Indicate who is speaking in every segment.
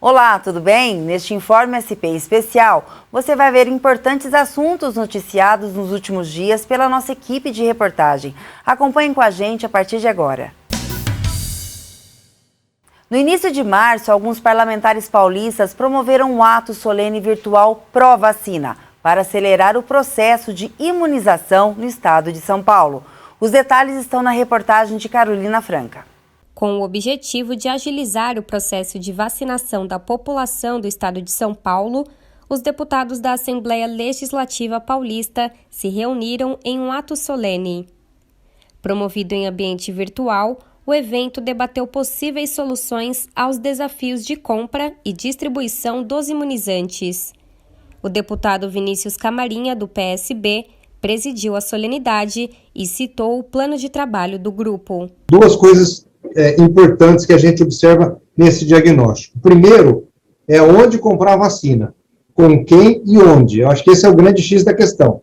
Speaker 1: Olá, tudo bem? Neste Informe SP especial, você vai ver importantes assuntos noticiados nos últimos dias pela nossa equipe de reportagem. Acompanhem com a gente a partir de agora. No início de março, alguns parlamentares paulistas promoveram um ato solene virtual pró-vacina para acelerar o processo de imunização no estado de São Paulo. Os detalhes estão na reportagem de Carolina Franca.
Speaker 2: Com o objetivo de agilizar o processo de vacinação da população do estado de São Paulo, os deputados da Assembleia Legislativa Paulista se reuniram em um ato solene. Promovido em ambiente virtual, o evento debateu possíveis soluções aos desafios de compra e distribuição dos imunizantes. O deputado Vinícius Camarinha, do PSB, presidiu a solenidade e citou o plano de trabalho do grupo.
Speaker 3: Duas coisas importantes que a gente observa nesse diagnóstico. O primeiro é onde comprar a vacina, com quem e onde. Eu acho que esse é o grande X da questão.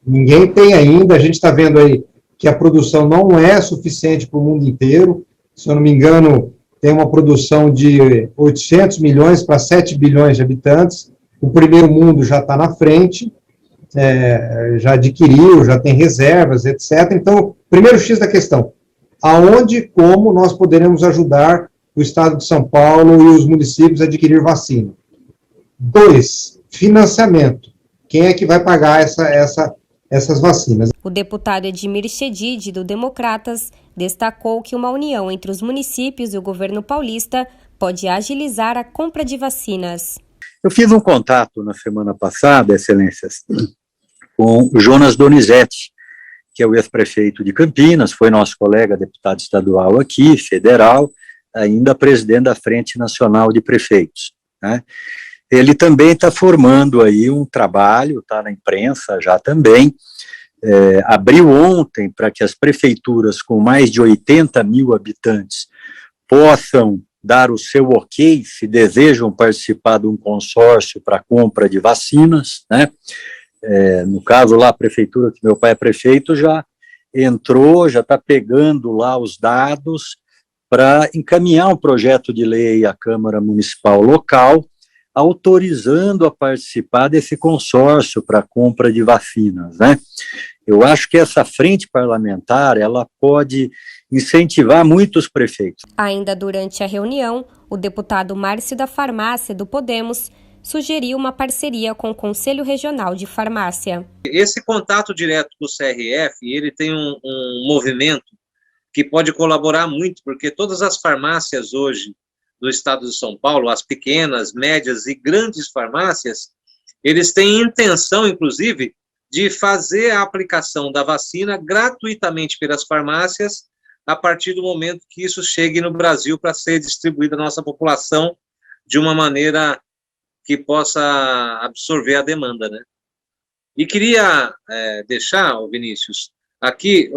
Speaker 3: Ninguém tem ainda, a gente está vendo aí que a produção não é suficiente para o mundo inteiro. Se eu não me engano, tem uma produção de 800 milhões para 7 bilhões de habitantes. O primeiro mundo já está na frente, já adquiriu, já tem reservas, etc. Então, primeiro X da questão. Aonde e como nós poderemos ajudar o estado de São Paulo e os municípios a adquirir vacina. 2, financiamento. Quem é que vai pagar essas vacinas?
Speaker 2: O deputado Edmir Chedid, do Democratas, destacou que uma união entre os municípios e o governo paulista pode agilizar a compra de vacinas.
Speaker 4: Eu fiz um contato na semana passada, Excelências, com o Jonas Donizete, que é o ex-prefeito de Campinas, foi nosso colega deputado estadual aqui, federal, ainda presidente da Frente Nacional de Prefeitos, né? Ele também está formando aí um trabalho, está na imprensa já também, abriu ontem para que as prefeituras com mais de 80 mil habitantes possam dar o seu ok, se desejam participar de um consórcio para compra de vacinas, né? No caso lá, a prefeitura, que meu pai é prefeito, já entrou, já está pegando lá os dados para encaminhar um projeto de lei à Câmara Municipal local, autorizando a participar desse consórcio para compra de vacinas, né? Eu acho que essa frente parlamentar, ela pode incentivar muitos prefeitos.
Speaker 2: Ainda durante a reunião, o deputado Márcio da Farmácia, do Podemos, sugeriu uma parceria com o Conselho Regional de Farmácia.
Speaker 5: Esse contato direto do CRF, ele tem um movimento que pode colaborar muito, porque todas as farmácias hoje do estado de São Paulo, as pequenas, médias e grandes farmácias, eles têm intenção, inclusive, de fazer a aplicação da vacina gratuitamente pelas farmácias a partir do momento que isso chegue no Brasil para ser distribuída à nossa população de uma maneira que possa absorver a demanda, né? E queria deixar, Vinícius, aqui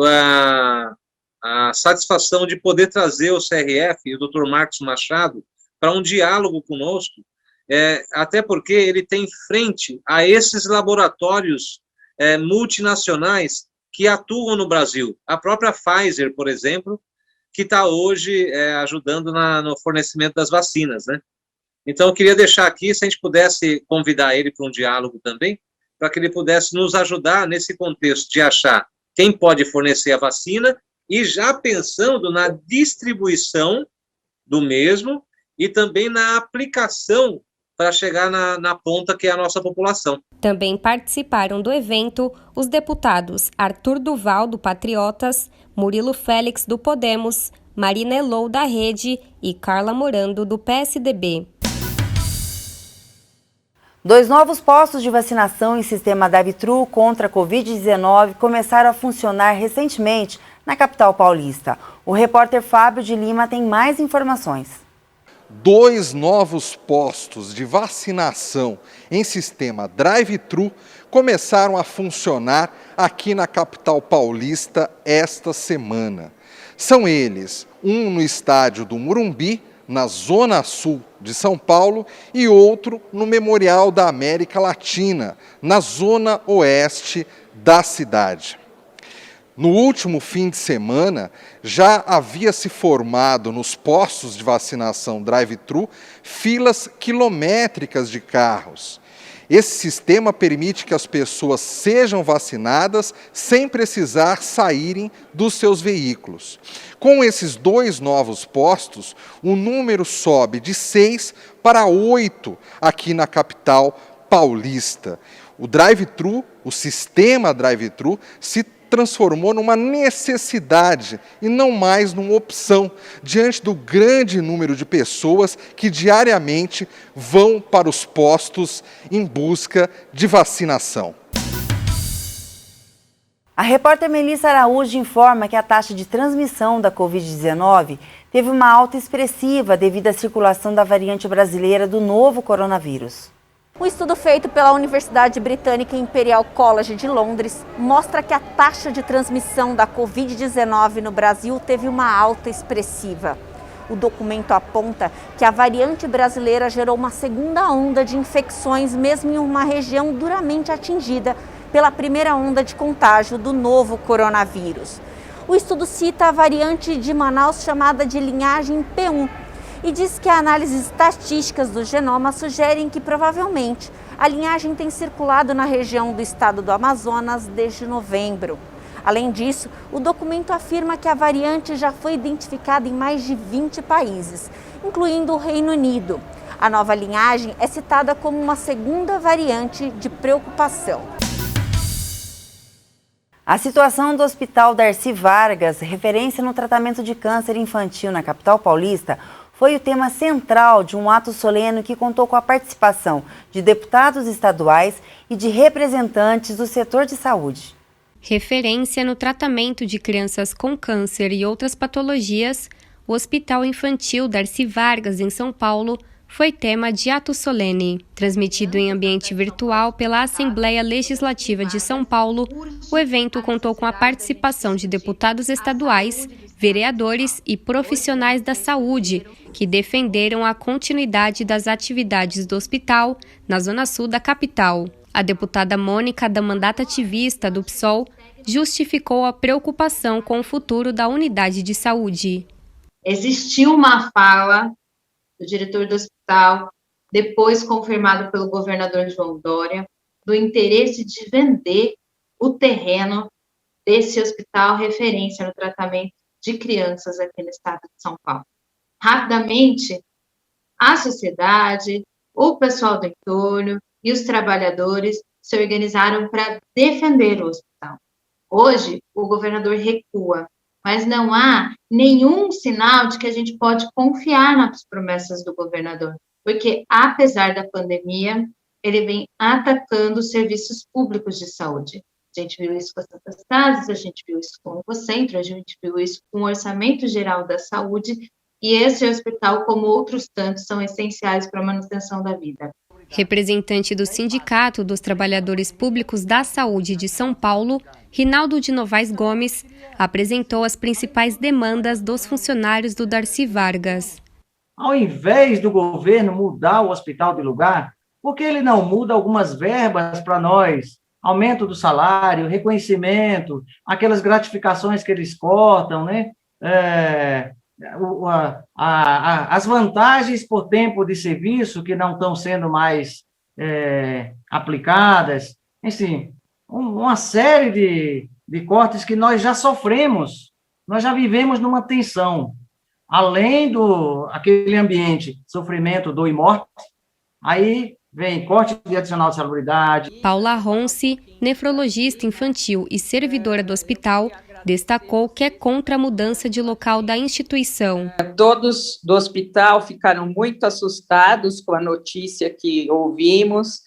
Speaker 5: a satisfação de poder trazer o CRF e o Dr. Marcos Machado para um diálogo conosco, até porque ele tem frente a esses laboratórios multinacionais que atuam no Brasil. A própria Pfizer, por exemplo, que está hoje ajudando no fornecimento das vacinas, né? Então, eu queria deixar aqui, se a gente pudesse convidar ele para um diálogo também, para que ele pudesse nos ajudar nesse contexto de achar quem pode fornecer a vacina e já pensando na distribuição do mesmo e também na aplicação para chegar na ponta que é a nossa população.
Speaker 2: Também participaram do evento os deputados Arthur Duval, do Patriotas, Murilo Félix, do Podemos, Marina Elou, da Rede e Carla Morando, do PSDB.
Speaker 1: 2 novos postos de vacinação em sistema drive-thru contra a Covid-19 começaram a funcionar recentemente na capital paulista. O repórter Fábio de Lima tem mais informações.
Speaker 6: 2 novos postos de vacinação em sistema drive-thru começaram a funcionar aqui na capital paulista esta semana. São eles, um no estádio do Morumbi, na Zona Sul de São Paulo, e outro no Memorial da América Latina, na Zona Oeste da cidade. No último fim de semana, já havia se formado nos postos de vacinação drive-thru filas quilométricas de carros. Esse sistema permite que as pessoas sejam vacinadas sem precisar saírem dos seus veículos. Com esses 2 novos postos, o número sobe de 6 para 8 aqui na capital paulista. O drive-thru, o sistema drive-thru, se transformou numa necessidade e não mais numa opção, diante do grande número de pessoas que diariamente vão para os postos em busca de vacinação.
Speaker 1: A repórter Melissa Araújo informa que a taxa de transmissão da Covid-19 teve uma alta expressiva devido à circulação da variante brasileira do novo coronavírus.
Speaker 7: Um estudo feito pela Universidade Britânica Imperial College de Londres mostra que a taxa de transmissão da Covid-19 no Brasil teve uma alta expressiva. O documento aponta que a variante brasileira gerou uma segunda onda de infecções, mesmo em uma região duramente atingida pela primeira onda de contágio do novo coronavírus. O estudo cita a variante de Manaus chamada de linhagem P1, e diz que análises estatísticas do genoma sugerem que provavelmente a linhagem tem circulado na região do estado do Amazonas desde novembro. Além disso, o documento afirma que a variante já foi identificada em mais de 20 países, incluindo o Reino Unido. A nova linhagem é citada como uma segunda variante de preocupação.
Speaker 1: A situação do Hospital Darcy Vargas, referência no tratamento de câncer infantil na capital paulista, foi o tema central de um ato solene que contou com a participação de deputados estaduais e de representantes do setor de saúde.
Speaker 2: Referência no tratamento de crianças com câncer e outras patologias, o Hospital Infantil Darcy Vargas, em São Paulo, foi tema de ato solene. Transmitido em ambiente virtual pela Assembleia Legislativa de São Paulo, o evento contou com a participação de deputados estaduais, vereadores e profissionais da saúde, que defenderam a continuidade das atividades do hospital na zona sul da capital. A deputada Mônica, da mandata ativista do PSOL, justificou a preocupação com o futuro da unidade de saúde.
Speaker 8: Existiu uma fala do diretor do hospital, depois confirmado pelo governador João Dória, do interesse de vender o terreno desse hospital referência no tratamento de crianças aqui no estado de São Paulo. Rapidamente, a sociedade, o pessoal do entorno e os trabalhadores se organizaram para defender o hospital. Hoje, o governador recua, mas não há nenhum sinal de que a gente pode confiar nas promessas do governador, porque, apesar da pandemia, ele vem atacando os serviços públicos de saúde. A gente viu isso com as Santas Casas, a gente viu isso com o Ecocentro, a gente viu isso com o Orçamento Geral da Saúde, e esse hospital, como outros tantos, são essenciais para a manutenção da vida.
Speaker 2: Representante do Sindicato dos Trabalhadores Públicos da Saúde de São Paulo, Rinaldo de Novaes Gomes, apresentou as principais demandas dos funcionários do Darcy Vargas.
Speaker 9: Ao invés do governo mudar o hospital de lugar, por que ele não muda algumas verbas para nós? Aumento do salário, reconhecimento, aquelas gratificações que eles cortam, né? As vantagens por tempo de serviço que não estão sendo mais aplicadas, enfim, uma série de cortes que nós já sofremos, nós já vivemos numa tensão, além aquele ambiente, sofrimento, dor e morte, aí vem corte de adicional de salubridade.
Speaker 2: Paula Ronce, nefrologista infantil e servidora do hospital, destacou que é contra a mudança de local da instituição.
Speaker 10: Todos do hospital ficaram muito assustados com a notícia que ouvimos.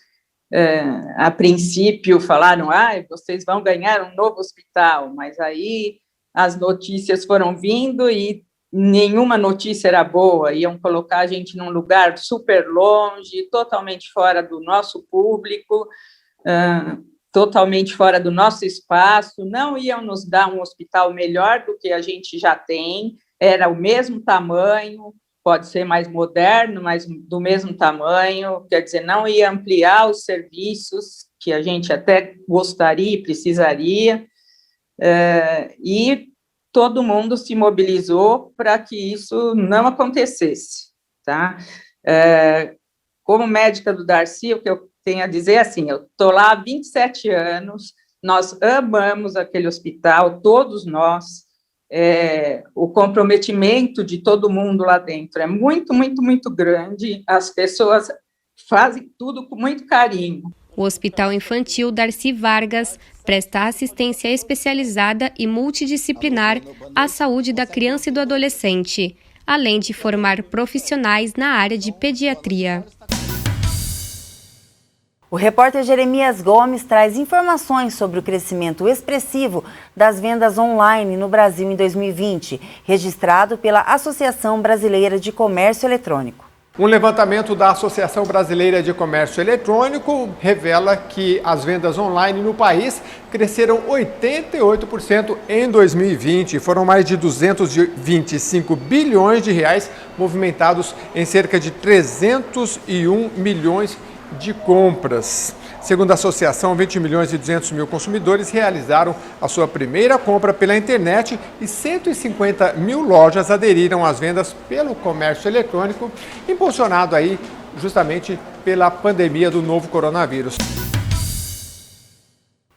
Speaker 10: A princípio falaram, vocês vão ganhar um novo hospital, mas aí as notícias foram vindo e nenhuma notícia era boa, iam colocar a gente num lugar super longe, totalmente fora do nosso público, totalmente fora do nosso espaço, não iam nos dar um hospital melhor do que a gente já tem, era o mesmo tamanho, pode ser mais moderno, mas do mesmo tamanho, quer dizer, não ia ampliar os serviços que a gente até gostaria e precisaria. e todo mundo se mobilizou para que isso não acontecesse, tá? Como médica do Darcy, o que eu tenho a dizer é assim, eu estou lá há 27 anos, nós amamos aquele hospital, todos nós, o comprometimento de todo mundo lá dentro é muito, muito, muito grande, as pessoas fazem tudo com muito carinho.
Speaker 2: O Hospital Infantil Darcy Vargas presta assistência especializada e multidisciplinar à saúde da criança e do adolescente, além de formar profissionais na área de pediatria.
Speaker 1: O repórter Jeremias Gomes traz informações sobre o crescimento expressivo das vendas online no Brasil em 2020, registrado pela Associação Brasileira de Comércio Eletrônico.
Speaker 11: Um levantamento da Associação Brasileira de Comércio Eletrônico revela que as vendas online no país cresceram 88% em 2020. Foram mais de 225 bilhões de reais movimentados em cerca de 301 milhões de compras. Segundo a associação, 20 milhões e 200 mil consumidores realizaram a sua primeira compra pela internet e 150 mil lojas aderiram às vendas pelo comércio eletrônico, impulsionado aí justamente pela pandemia do novo coronavírus.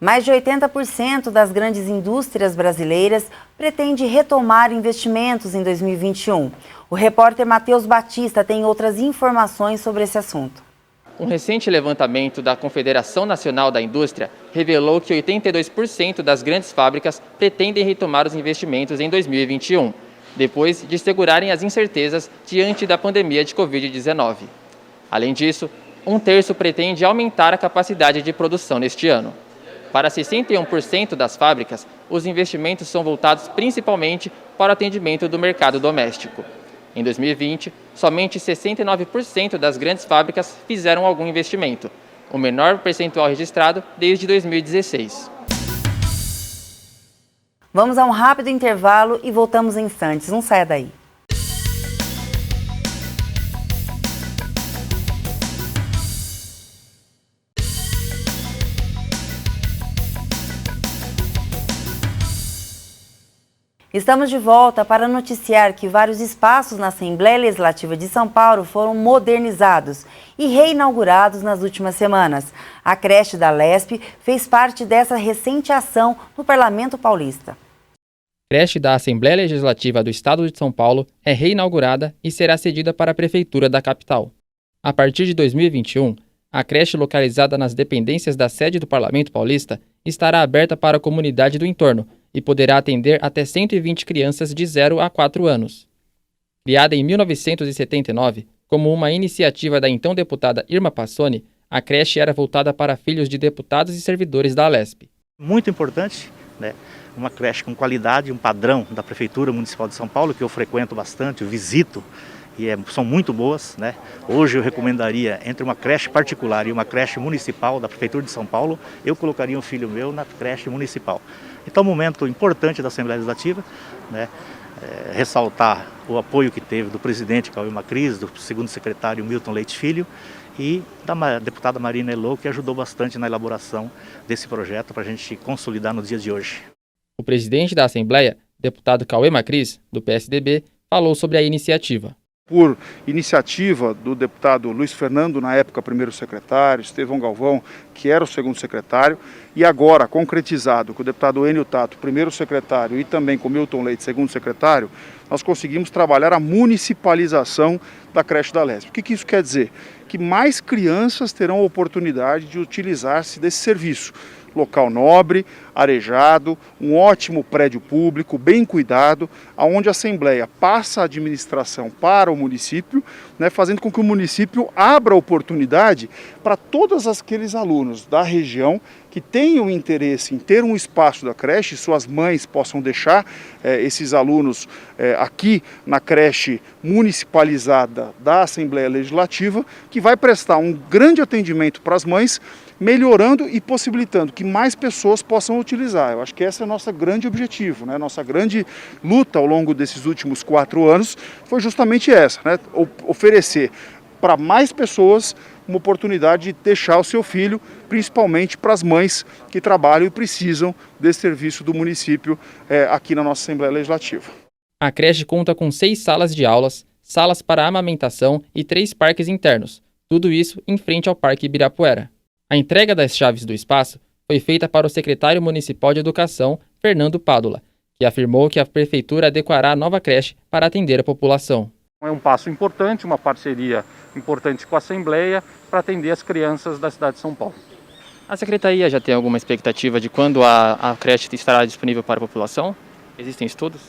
Speaker 1: Mais de 80% das grandes indústrias brasileiras pretende retomar investimentos em 2021. O repórter Matheus Batista tem outras informações sobre esse assunto.
Speaker 12: Um recente levantamento da Confederação Nacional da Indústria revelou que 82% das grandes fábricas pretendem retomar os investimentos em 2021, depois de segurarem as incertezas diante da pandemia de Covid-19. Além disso, 1/3 pretende aumentar a capacidade de produção neste ano. Para 61% das fábricas, os investimentos são voltados principalmente para o atendimento do mercado doméstico. Em 2020, somente 69% das grandes fábricas fizeram algum investimento, o menor percentual registrado desde 2016.
Speaker 1: Vamos a um rápido intervalo e voltamos em instantes. Não saia daí. Estamos de volta para noticiar que vários espaços na Assembleia Legislativa de São Paulo foram modernizados e reinaugurados nas últimas semanas. A creche da Lesp fez parte dessa recente ação no Parlamento Paulista.
Speaker 12: A creche da Assembleia Legislativa do Estado de São Paulo é reinaugurada e será cedida para a Prefeitura da capital. A partir de 2021, a creche localizada nas dependências da sede do Parlamento Paulista estará aberta para a comunidade do entorno e poderá atender até 120 crianças de 0 a 4 anos. Criada em 1979, como uma iniciativa da então deputada Irma Passoni, a creche era voltada para filhos de deputados e servidores da Lesp.
Speaker 13: Muito importante, né? Uma creche com qualidade, um padrão da Prefeitura Municipal de São Paulo, que eu frequento bastante, eu visito, e são muito boas, né? Hoje eu recomendaria, entre uma creche particular e uma creche municipal da Prefeitura de São Paulo, eu colocaria um filho meu na creche municipal. Então, um momento importante da Assembleia Legislativa, né? Ressaltar o apoio que teve do presidente Cauê Macris, do segundo secretário Milton Leite Filho e da deputada Marina Elô, que ajudou bastante na elaboração desse projeto para a gente consolidar no dia de hoje.
Speaker 12: O presidente da Assembleia, deputado Cauê Macris, do PSDB, falou sobre a iniciativa.
Speaker 14: Por iniciativa do deputado Luiz Fernando, na época primeiro secretário, Estevão Galvão, que era o segundo secretário, e agora concretizado com o deputado Enio Tato, primeiro secretário, e também com Milton Leite, segundo secretário, nós conseguimos trabalhar a municipalização da creche da Lesp. O que isso quer dizer? Que mais crianças terão a oportunidade de utilizar-se desse serviço. Local nobre, arejado, um ótimo prédio público, bem cuidado, onde a Assembleia passa a administração para o município, né, fazendo com que o município abra oportunidade para todos aqueles alunos da região que tenham interesse em ter um espaço da creche, suas mães possam deixar esses alunos aqui na creche municipalizada da Assembleia Legislativa, que vai prestar um grande atendimento para as mães, melhorando e possibilitando que mais pessoas possam utilizar. Eu acho que esse é o nosso grande objetivo, né? Nossa grande luta ao longo desses últimos 4 anos foi justamente essa, né? Oferecer para mais pessoas uma oportunidade de deixar o seu filho, principalmente para as mães que trabalham e precisam desse serviço do município aqui na nossa Assembleia Legislativa.
Speaker 12: A creche conta com 6 salas de aulas, salas para amamentação e 3 parques internos, tudo isso em frente ao Parque Ibirapuera. A entrega das chaves do espaço foi feita para o secretário municipal de Educação, Fernando Pádula, que afirmou que a prefeitura adequará a nova creche para atender a população.
Speaker 15: É um passo importante, uma parceria importante com a Assembleia para atender as crianças da cidade de São Paulo.
Speaker 12: A secretaria já tem alguma expectativa de quando a creche estará disponível para a população? Existem estudos?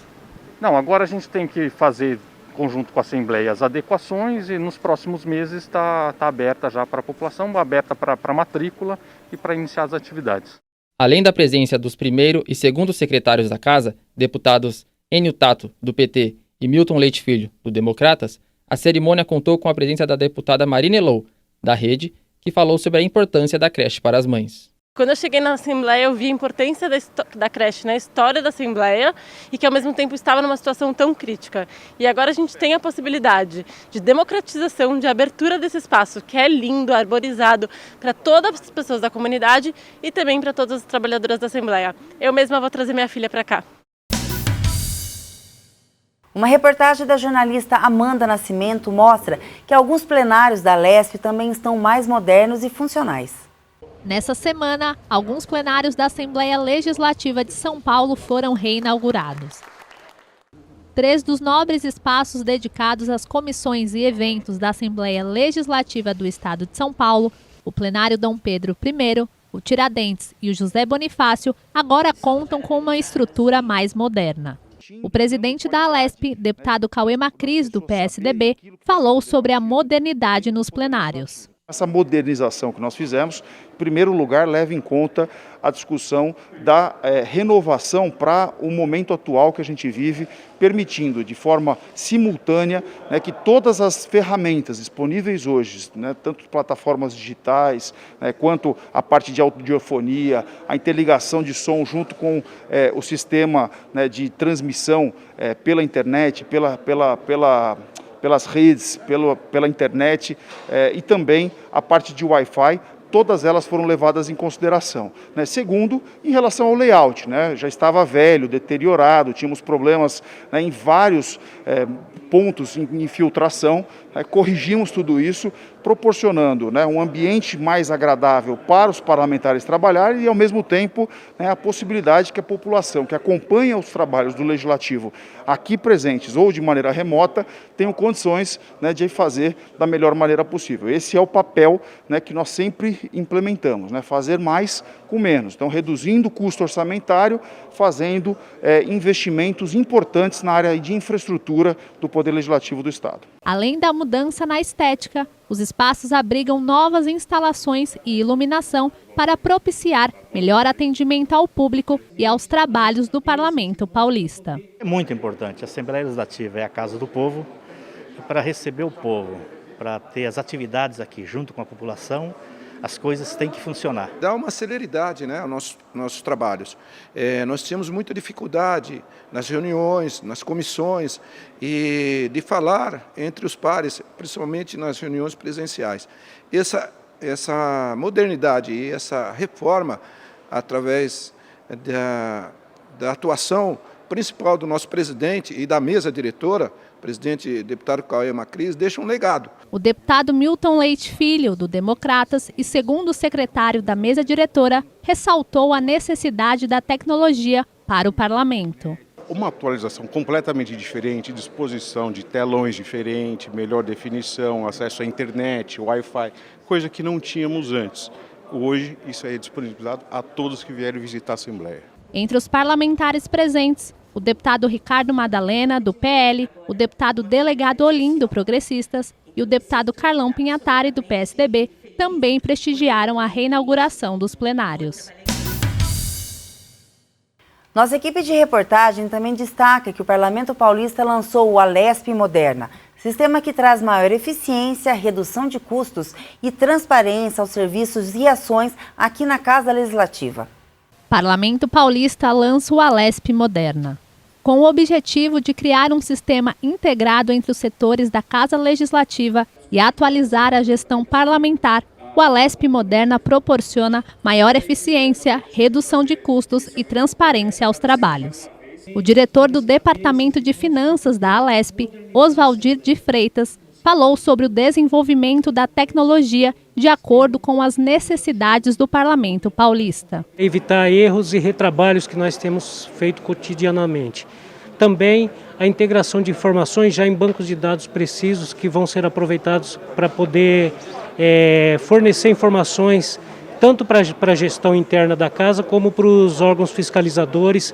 Speaker 15: Não, agora a gente tem que fazer, conjunto com a Assembleia, as adequações e nos próximos meses está aberta já para a população, aberta para matrícula e para iniciar as atividades.
Speaker 12: Além da presença dos primeiro e segundo secretários da Casa, deputados Enio Tato, do PT, e Milton Leite Filho, do Democratas, a cerimônia contou com a presença da deputada Marina Elou, da Rede, que falou sobre a importância da creche para as mães.
Speaker 16: Quando eu cheguei na Assembleia, eu vi a importância da creche na história da Assembleia e que, ao mesmo tempo, estava numa situação tão crítica. E agora a gente tem a possibilidade de democratização, de abertura desse espaço, que é lindo, arborizado, para todas as pessoas da comunidade e também para todas as trabalhadoras da Assembleia. Eu mesma vou trazer minha filha para cá.
Speaker 1: Uma reportagem da jornalista Amanda Nascimento mostra que alguns plenários da Lesp também estão mais modernos e funcionais.
Speaker 17: Nessa semana, alguns plenários da Assembleia Legislativa de São Paulo foram reinaugurados. 3 dos nobres espaços dedicados às comissões e eventos da Assembleia Legislativa do Estado de São Paulo, o plenário Dom Pedro I, o Tiradentes e o José Bonifácio, agora contam com uma estrutura mais moderna. O presidente da Alesp, deputado Cauê Macris, do PSDB, falou sobre a modernidade nos plenários.
Speaker 14: Essa modernização que nós fizemos, em primeiro lugar, leva em conta a discussão da renovação para o momento atual que a gente vive, permitindo de forma simultânea que todas as ferramentas disponíveis hoje, tanto plataformas digitais, quanto a parte de audiofonia, a interligação de som junto com o sistema de transmissão pela internet, pelas redes, pela internet e também a parte de Wi-Fi, todas elas foram levadas em consideração. Segundo, em relação ao layout, já estava velho, deteriorado, tínhamos problemas em vários pontos em filtração, corrigimos tudo isso, proporcionando um ambiente mais agradável para os parlamentares trabalharem e, ao mesmo tempo, a possibilidade que a população que acompanha os trabalhos do Legislativo aqui presentes ou de maneira remota tenham condições de fazer da melhor maneira possível. Esse é o papel que nós sempre implementamos, fazer mais com menos. Então, reduzindo o custo orçamentário, fazendo investimentos importantes na área de infraestrutura do Poder Legislativo do Estado.
Speaker 17: Além da mudança na estética, os espaços abrigam novas instalações e iluminação para propiciar melhor atendimento ao público e aos trabalhos do Parlamento Paulista.
Speaker 13: É muito importante. A Assembleia Legislativa é a casa do povo, e para receber o povo, para ter as atividades aqui junto com a população, as coisas têm que funcionar.
Speaker 18: Dá uma celeridade aos nossos trabalhos. Nós tínhamos muita dificuldade nas reuniões, nas comissões, e de falar entre os pares, principalmente nas reuniões presenciais. Essa modernidade e essa reforma, através da atuação principal do nosso presidente e da mesa diretora, presidente deputado Cauê Macris, deixa um legado.
Speaker 17: O deputado Milton Leite Filho, do Democratas, e segundo secretário da mesa diretora, ressaltou a necessidade da tecnologia para o parlamento.
Speaker 19: Uma atualização completamente diferente, disposição de telões diferentes, melhor definição, acesso à internet, Wi-Fi, coisa que não tínhamos antes. Hoje isso é disponibilizado a todos que vierem visitar a Assembleia.
Speaker 17: Entre os parlamentares presentes, o deputado Ricardo Madalena, do PL, o deputado delegado Olim, do Progressistas, e o deputado Carlão Pinhatari, do PSDB, também prestigiaram a reinauguração dos plenários.
Speaker 1: Nossa equipe de reportagem também destaca que o Parlamento Paulista lançou o Alesp Moderna, sistema que traz maior eficiência, redução de custos e transparência aos serviços e ações aqui na Casa Legislativa.
Speaker 17: Parlamento Paulista lança o Alesp Moderna. Com o objetivo de criar um sistema integrado entre os setores da Casa Legislativa e atualizar a gestão parlamentar, o Alesp Moderna proporciona maior eficiência, redução de custos e transparência aos trabalhos. O diretor do Departamento de Finanças da Alesp, Oswaldir de Freitas, falou sobre o desenvolvimento da tecnologia de acordo com as necessidades do Parlamento Paulista.
Speaker 20: Evitar erros e retrabalhos que nós temos feito cotidianamente. Também a integração de informações já em bancos de dados precisos que vão ser aproveitados para poder fornecer informações tanto para a gestão interna da casa como para os órgãos fiscalizadores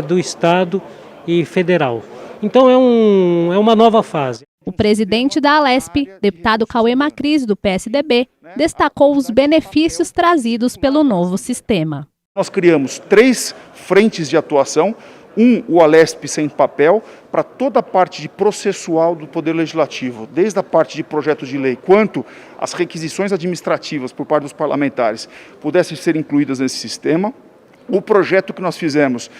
Speaker 20: do Estado e federal. Então é uma nova fase.
Speaker 17: O presidente da Alesp, deputado Cauê Macris, do PSDB, destacou os benefícios trazidos pelo novo sistema.
Speaker 14: Nós criamos 3 frentes de atuação. O Alesp sem papel, para toda a parte de processual do Poder Legislativo, desde a parte de projetos de lei, quanto as requisições administrativas por parte dos parlamentares pudessem ser incluídas nesse sistema. O projeto que nós fizemos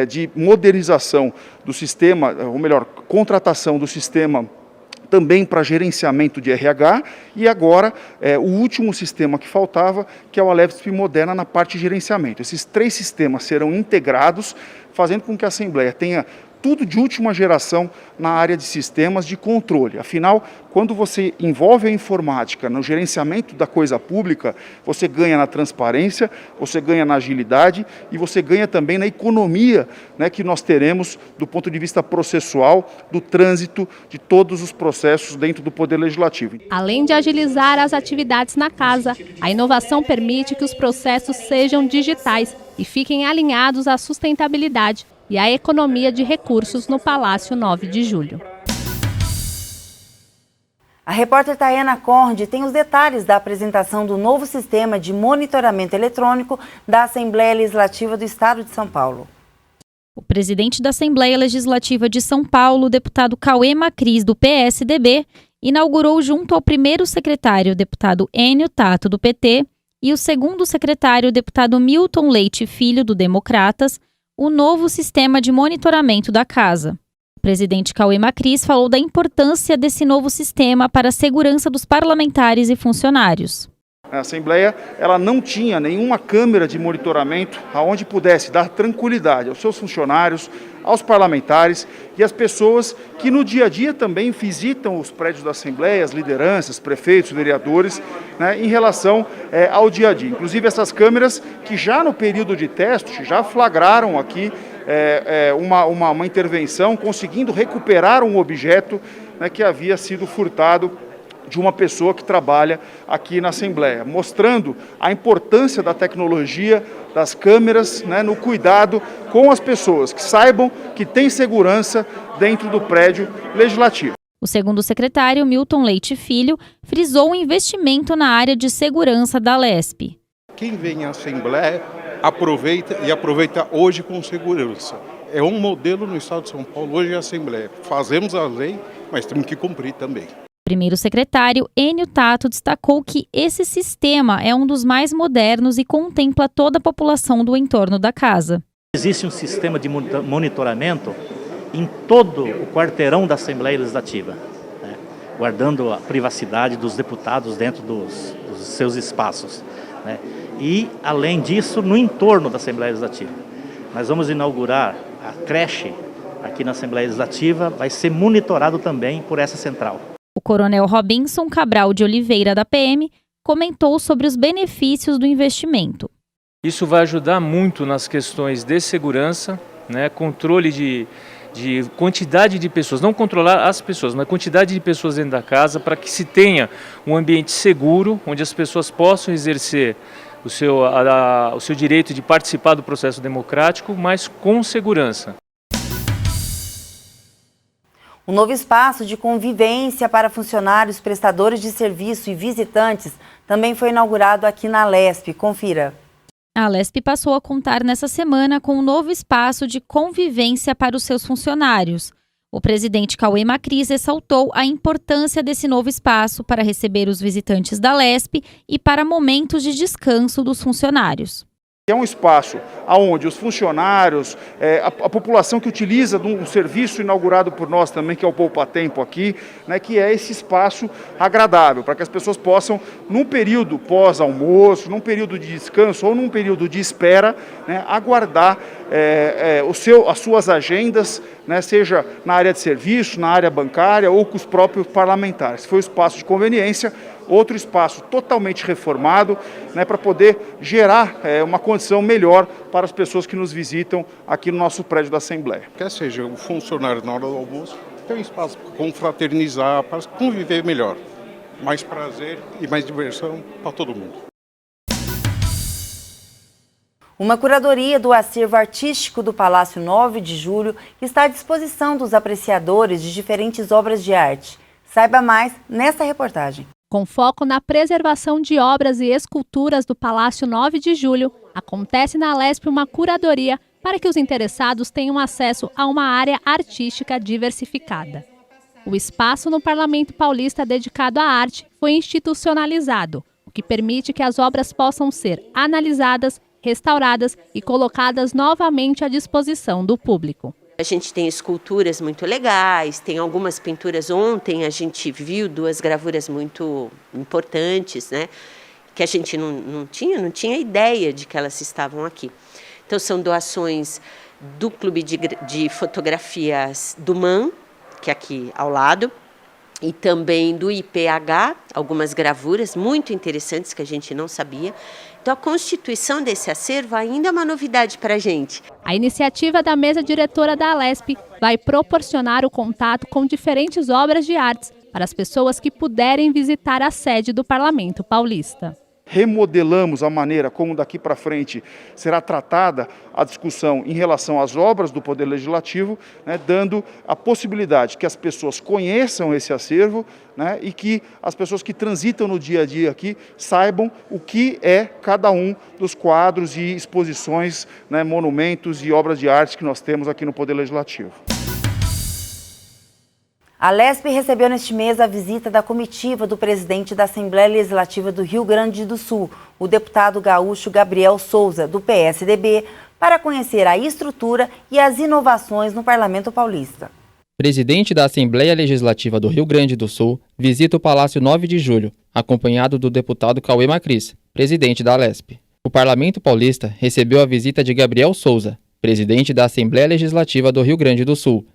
Speaker 14: de modernização do sistema, ou melhor, contratação do sistema também para gerenciamento de RH, e agora o último sistema que faltava, que é o Alesp Moderna na parte de gerenciamento. Esses 3 sistemas serão integrados, fazendo com que a Assembleia tenha tudo de última geração na área de sistemas de controle. Afinal, quando você envolve a informática no gerenciamento da coisa pública, você ganha na transparência, você ganha na agilidade e você ganha também na economia, né, que nós teremos do ponto de vista processual, do trânsito de todos os processos dentro do Poder Legislativo.
Speaker 17: Além de agilizar as atividades na casa, a inovação permite que os processos sejam digitais e fiquem alinhados à sustentabilidade e à economia de recursos no Palácio 9 de Julho.
Speaker 1: A repórter Tayana Conde tem os detalhes da apresentação do novo sistema de monitoramento eletrônico da Assembleia Legislativa do Estado de São Paulo.
Speaker 21: O presidente da Assembleia Legislativa de São Paulo, o deputado Cauê Macris, do PSDB, inaugurou junto ao primeiro secretário, o deputado Enio Tato, do PT, e o segundo secretário, o deputado Milton Leite Filho, do Democratas, o novo sistema de monitoramento da casa. O presidente Cauê Macris falou da importância desse novo sistema para a segurança dos parlamentares e funcionários.
Speaker 14: A Assembleia ela não tinha nenhuma câmera de monitoramento onde pudesse dar tranquilidade aos seus funcionários, aos parlamentares e às pessoas que no dia a dia também visitam os prédios da Assembleia, as lideranças, prefeitos, vereadores, né, em relação ao dia a dia. Inclusive essas câmeras que já no período de teste já flagraram aqui uma intervenção, conseguindo recuperar um objeto, né, que havia sido furtado de uma pessoa que trabalha aqui na Assembleia, mostrando a importância da tecnologia, das câmeras, né, no cuidado com as pessoas, que saibam que tem segurança dentro do prédio legislativo.
Speaker 21: O segundo secretário, Milton Leite Filho, frisou o investimento na área de segurança da Alesp.
Speaker 19: Quem vem à Assembleia aproveita e aproveita hoje com segurança. É um modelo no Estado de São Paulo, hoje é a Assembleia. Fazemos a lei, mas temos que cumprir também.
Speaker 21: O primeiro secretário, Enio Tato, destacou que esse sistema é um dos mais modernos e contempla toda a população do entorno da casa.
Speaker 13: Existe um sistema de monitoramento em todo o quarteirão da Assembleia Legislativa, né, guardando a privacidade dos deputados dentro dos seus espaços, né, e, além disso, no entorno da Assembleia Legislativa. Nós vamos inaugurar a creche aqui na Assembleia Legislativa, vai ser monitorado também por essa central.
Speaker 21: O coronel Robinson Cabral de Oliveira, da PM, comentou sobre os benefícios do investimento.
Speaker 22: Isso vai ajudar muito nas questões de segurança, né, controle de quantidade de pessoas, não controlar as pessoas, mas quantidade de pessoas dentro da casa, para que se tenha um ambiente seguro, onde as pessoas possam exercer o seu direito de participar do processo democrático, mas com segurança.
Speaker 1: Um novo espaço de convivência para funcionários, prestadores de serviço e visitantes também foi inaugurado aqui na Alesp. Confira.
Speaker 21: A Alesp passou a contar nessa semana com um novo espaço de convivência para os seus funcionários. O presidente Cauê Macris ressaltou a importância desse novo espaço para receber os visitantes da Alesp e para momentos de descanso dos funcionários.
Speaker 14: É um espaço onde os funcionários, a população que utiliza um serviço inaugurado por nós também, que é o Poupa Tempo aqui, né, que é esse espaço agradável, para que as pessoas possam, num período pós-almoço, num período de descanso ou num período de espera, né, aguardar as suas agendas, né, seja na área de serviço, na área bancária ou com os próprios parlamentares. Foi um espaço de conveniência, outro espaço totalmente reformado, né, para poder gerar uma condição melhor para as pessoas que nos visitam aqui no nosso prédio da Assembleia.
Speaker 19: Quer seja o funcionário na hora do almoço, tem um espaço para confraternizar, para conviver melhor. Mais prazer e mais diversão para todo mundo.
Speaker 1: Uma curadoria do acervo artístico do Palácio 9 de Julho está à disposição dos apreciadores de diferentes obras de arte. Saiba mais nesta reportagem.
Speaker 17: Com foco na preservação de obras e esculturas do Palácio 9 de Julho, acontece na Alesp uma curadoria para que os interessados tenham acesso a uma área artística diversificada. O espaço no Parlamento Paulista dedicado à arte foi institucionalizado, o que permite que as obras possam ser analisadas, restauradas e colocadas novamente à disposição do público.
Speaker 3: A gente tem esculturas muito legais, tem algumas pinturas. Ontem a gente viu 2 gravuras muito importantes, né? Que a gente não tinha ideia de que elas estavam aqui. Então são doações do Clube de Fotografias do MAN, que é aqui ao lado, e também do IPH, algumas gravuras muito interessantes que a gente não sabia. Então, a constituição desse acervo ainda é uma novidade para a gente.
Speaker 17: A iniciativa da mesa diretora da Alesp vai proporcionar o contato com diferentes obras de artes para as pessoas que puderem visitar a sede do Parlamento Paulista.
Speaker 14: Remodelamos a maneira como daqui para frente será tratada a discussão em relação às obras do Poder Legislativo, né, dando a possibilidade que as pessoas conheçam esse acervo, né, e que as pessoas que transitam no dia a dia aqui saibam o que é cada um dos quadros e exposições, né, monumentos e obras de arte que nós temos aqui no Poder Legislativo.
Speaker 1: A Alesp recebeu neste mês a visita da comitiva do presidente da Assembleia Legislativa do Rio Grande do Sul, o deputado gaúcho Gabriel Souza, do PSDB, para conhecer a estrutura e as inovações no Parlamento Paulista.
Speaker 12: Presidente da Assembleia Legislativa do Rio Grande do Sul visita o Palácio 9 de Julho, acompanhado do deputado Cauê Macris, presidente da Alesp. O Parlamento Paulista recebeu a visita de Gabriel Souza, presidente da Assembleia Legislativa do Rio Grande do Sul.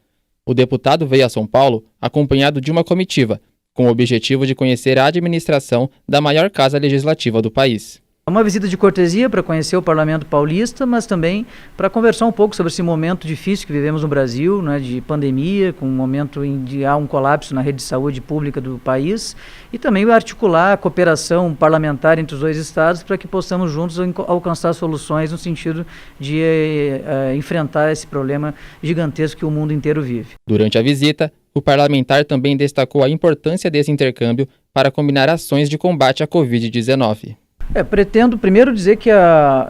Speaker 12: O deputado veio a São Paulo acompanhado de uma comitiva, com o objetivo de conhecer a administração da maior casa legislativa do país.
Speaker 4: Uma visita de cortesia para conhecer o Parlamento Paulista, mas também para conversar um pouco sobre esse momento difícil que vivemos no Brasil, né, de pandemia, com um momento em que há um colapso na rede de saúde pública do país, e também articular a cooperação parlamentar entre os 2 estados para que possamos juntos alcançar soluções no sentido de enfrentar esse problema gigantesco que o mundo inteiro vive.
Speaker 12: Durante a visita, o parlamentar também destacou a importância desse intercâmbio para combinar ações de combate à Covid-19.
Speaker 4: Pretendo primeiro dizer que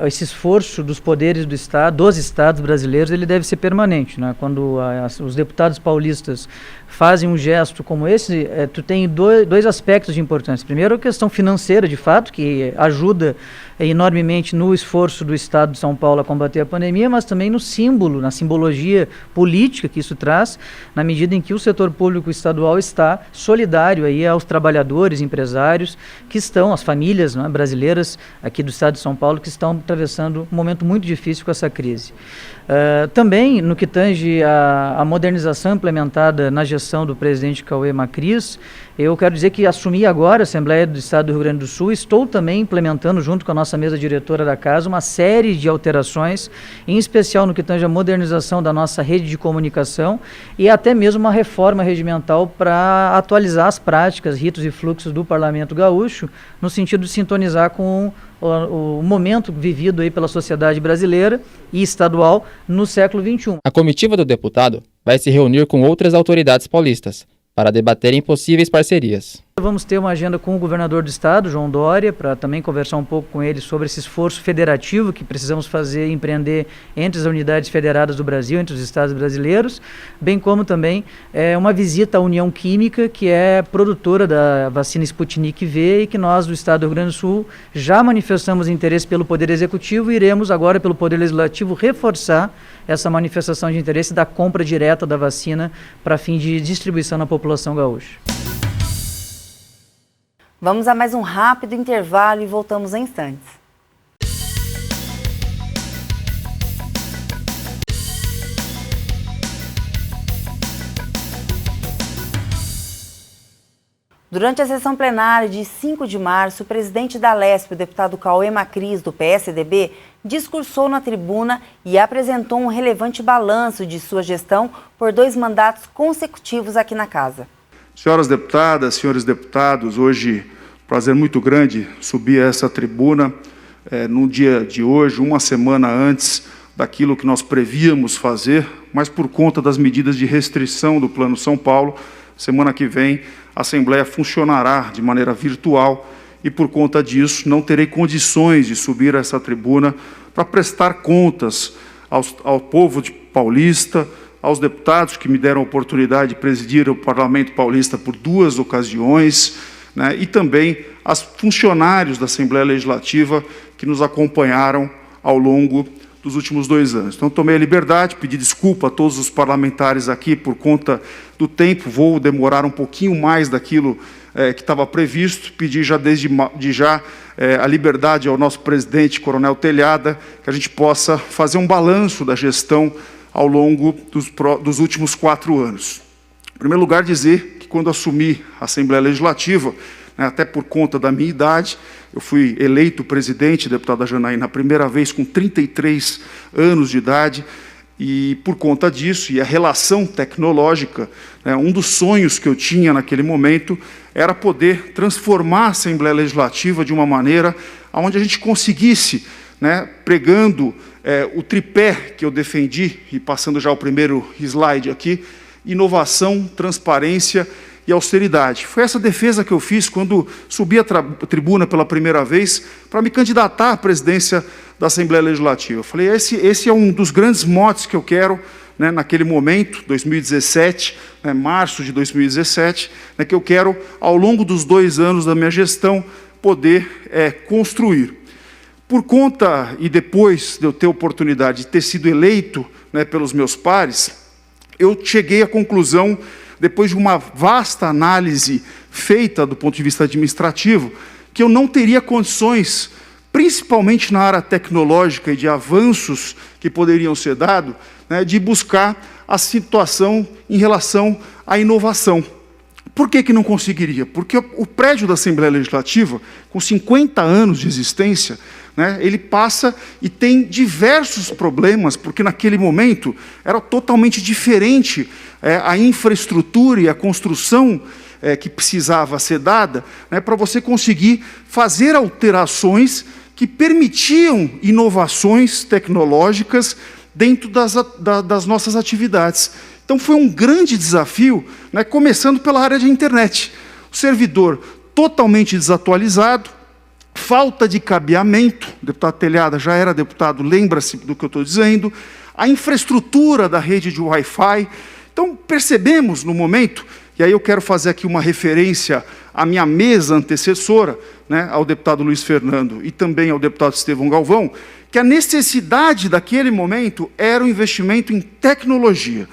Speaker 4: esse esforço dos poderes do Estado, dos estados brasileiros, ele deve ser permanente, né? Quando os deputados paulistas fazem um gesto como esse, tu tem dois aspectos de importância. Primeiro, a questão financeira, de fato, que ajuda enormemente no esforço do Estado de São Paulo a combater a pandemia, mas também no símbolo, na simbologia política que isso traz, na medida em que o setor público estadual está solidário aí aos trabalhadores, empresários, que estão, as famílias, né, brasileiras aqui do Estado de São Paulo, que estão atravessando um momento muito difícil com essa crise. Também, no que tange a modernização implementada na gestão do presidente Cauê Macris, eu quero dizer que assumi agora a Assembleia do Estado do Rio Grande do Sul, estou também implementando, junto com a nossa mesa diretora da casa, uma série de alterações, em especial no que tange a modernização da nossa rede de comunicação e até mesmo uma reforma regimental para atualizar as práticas, ritos e fluxos do Parlamento Gaúcho, no sentido de sintonizar com o momento vivido aí pela sociedade brasileira e estadual no século XXI.
Speaker 12: A comitiva do deputado vai se reunir com outras autoridades paulistas para debaterem possíveis parcerias.
Speaker 4: Vamos ter uma agenda com o governador do estado, João Dória, para também conversar um pouco com ele sobre esse esforço federativo que precisamos fazer e empreender entre as unidades federadas do Brasil, entre os estados brasileiros, bem como também uma visita à União Química, que é produtora da vacina Sputnik V e que nós do estado do Rio Grande do Sul já manifestamos interesse pelo Poder Executivo e iremos agora pelo Poder Legislativo reforçar essa manifestação de interesse da compra direta da vacina para fim de distribuição na população gaúcha.
Speaker 1: Vamos a mais um rápido intervalo e voltamos em instantes. Durante a sessão plenária de 5 de março, o presidente da Lesp, o deputado Cauê Macris, do PSDB, discursou na tribuna e apresentou um relevante balanço de sua gestão por 2 mandatos consecutivos aqui na casa.
Speaker 14: Senhoras deputadas, senhores deputados, hoje prazer muito grande subir a essa tribuna no dia de hoje, uma semana antes daquilo que nós prevíamos fazer, mas por conta das medidas de restrição do Plano São Paulo, semana que vem a Assembleia funcionará de maneira virtual e por conta disso não terei condições de subir a essa tribuna para prestar contas ao povo paulista, aos deputados que me deram a oportunidade de presidir o Parlamento Paulista por 2 ocasiões, né, e também aos funcionários da Assembleia Legislativa que nos acompanharam ao longo dos últimos 2 anos. Então, tomei a liberdade, pedi desculpa a todos os parlamentares aqui por conta do tempo, vou demorar um pouquinho mais daquilo que estava previsto, pedi já desde já a liberdade ao nosso presidente, Coronel Telhada, que a gente possa fazer um balanço da gestão ao longo dos últimos 4 anos. Em primeiro lugar, dizer que quando assumi a Assembleia Legislativa, até por conta da minha idade, eu fui eleito presidente, deputada Janaína, a primeira vez com 33 anos de idade, e por conta disso, e a relação tecnológica, um dos sonhos que eu tinha naquele momento era poder transformar a Assembleia Legislativa de uma maneira onde a gente conseguisse, pregando o tripé que eu defendi, e passando já o primeiro slide aqui, inovação, transparência e austeridade. Foi essa defesa que eu fiz quando subi a tribuna pela primeira vez para me candidatar à presidência da Assembleia Legislativa. Eu falei, esse é um dos grandes motes que eu quero, naquele momento, 2017, março de 2017, que eu quero, ao longo dos 2 anos da minha gestão, poder construir. Por conta, e depois de eu ter a oportunidade de ter sido eleito pelos meus pares, eu cheguei à conclusão, depois de uma vasta análise feita do ponto de vista administrativo, que eu não teria condições, principalmente na área tecnológica e de avanços que poderiam ser dados, de buscar a situação em relação à inovação. Por que não conseguiria? Porque o prédio da Assembleia Legislativa, com 50 anos de existência, ele passa e tem diversos problemas, porque naquele momento era totalmente diferente a infraestrutura e a construção que precisava ser dada para você conseguir fazer alterações que permitiam inovações tecnológicas dentro das nossas atividades. Então foi um grande desafio, começando pela área de internet. O servidor totalmente desatualizado, falta de cabeamento, o deputado Telhada já era deputado, lembra-se do que eu estou dizendo, a infraestrutura da rede de Wi-Fi. Então, percebemos no momento, e aí eu quero fazer aqui uma referência à minha mesa antecessora, ao deputado Luiz Fernando e também ao deputado Estevão Galvão, que a necessidade daquele momento era o investimento em tecnologia.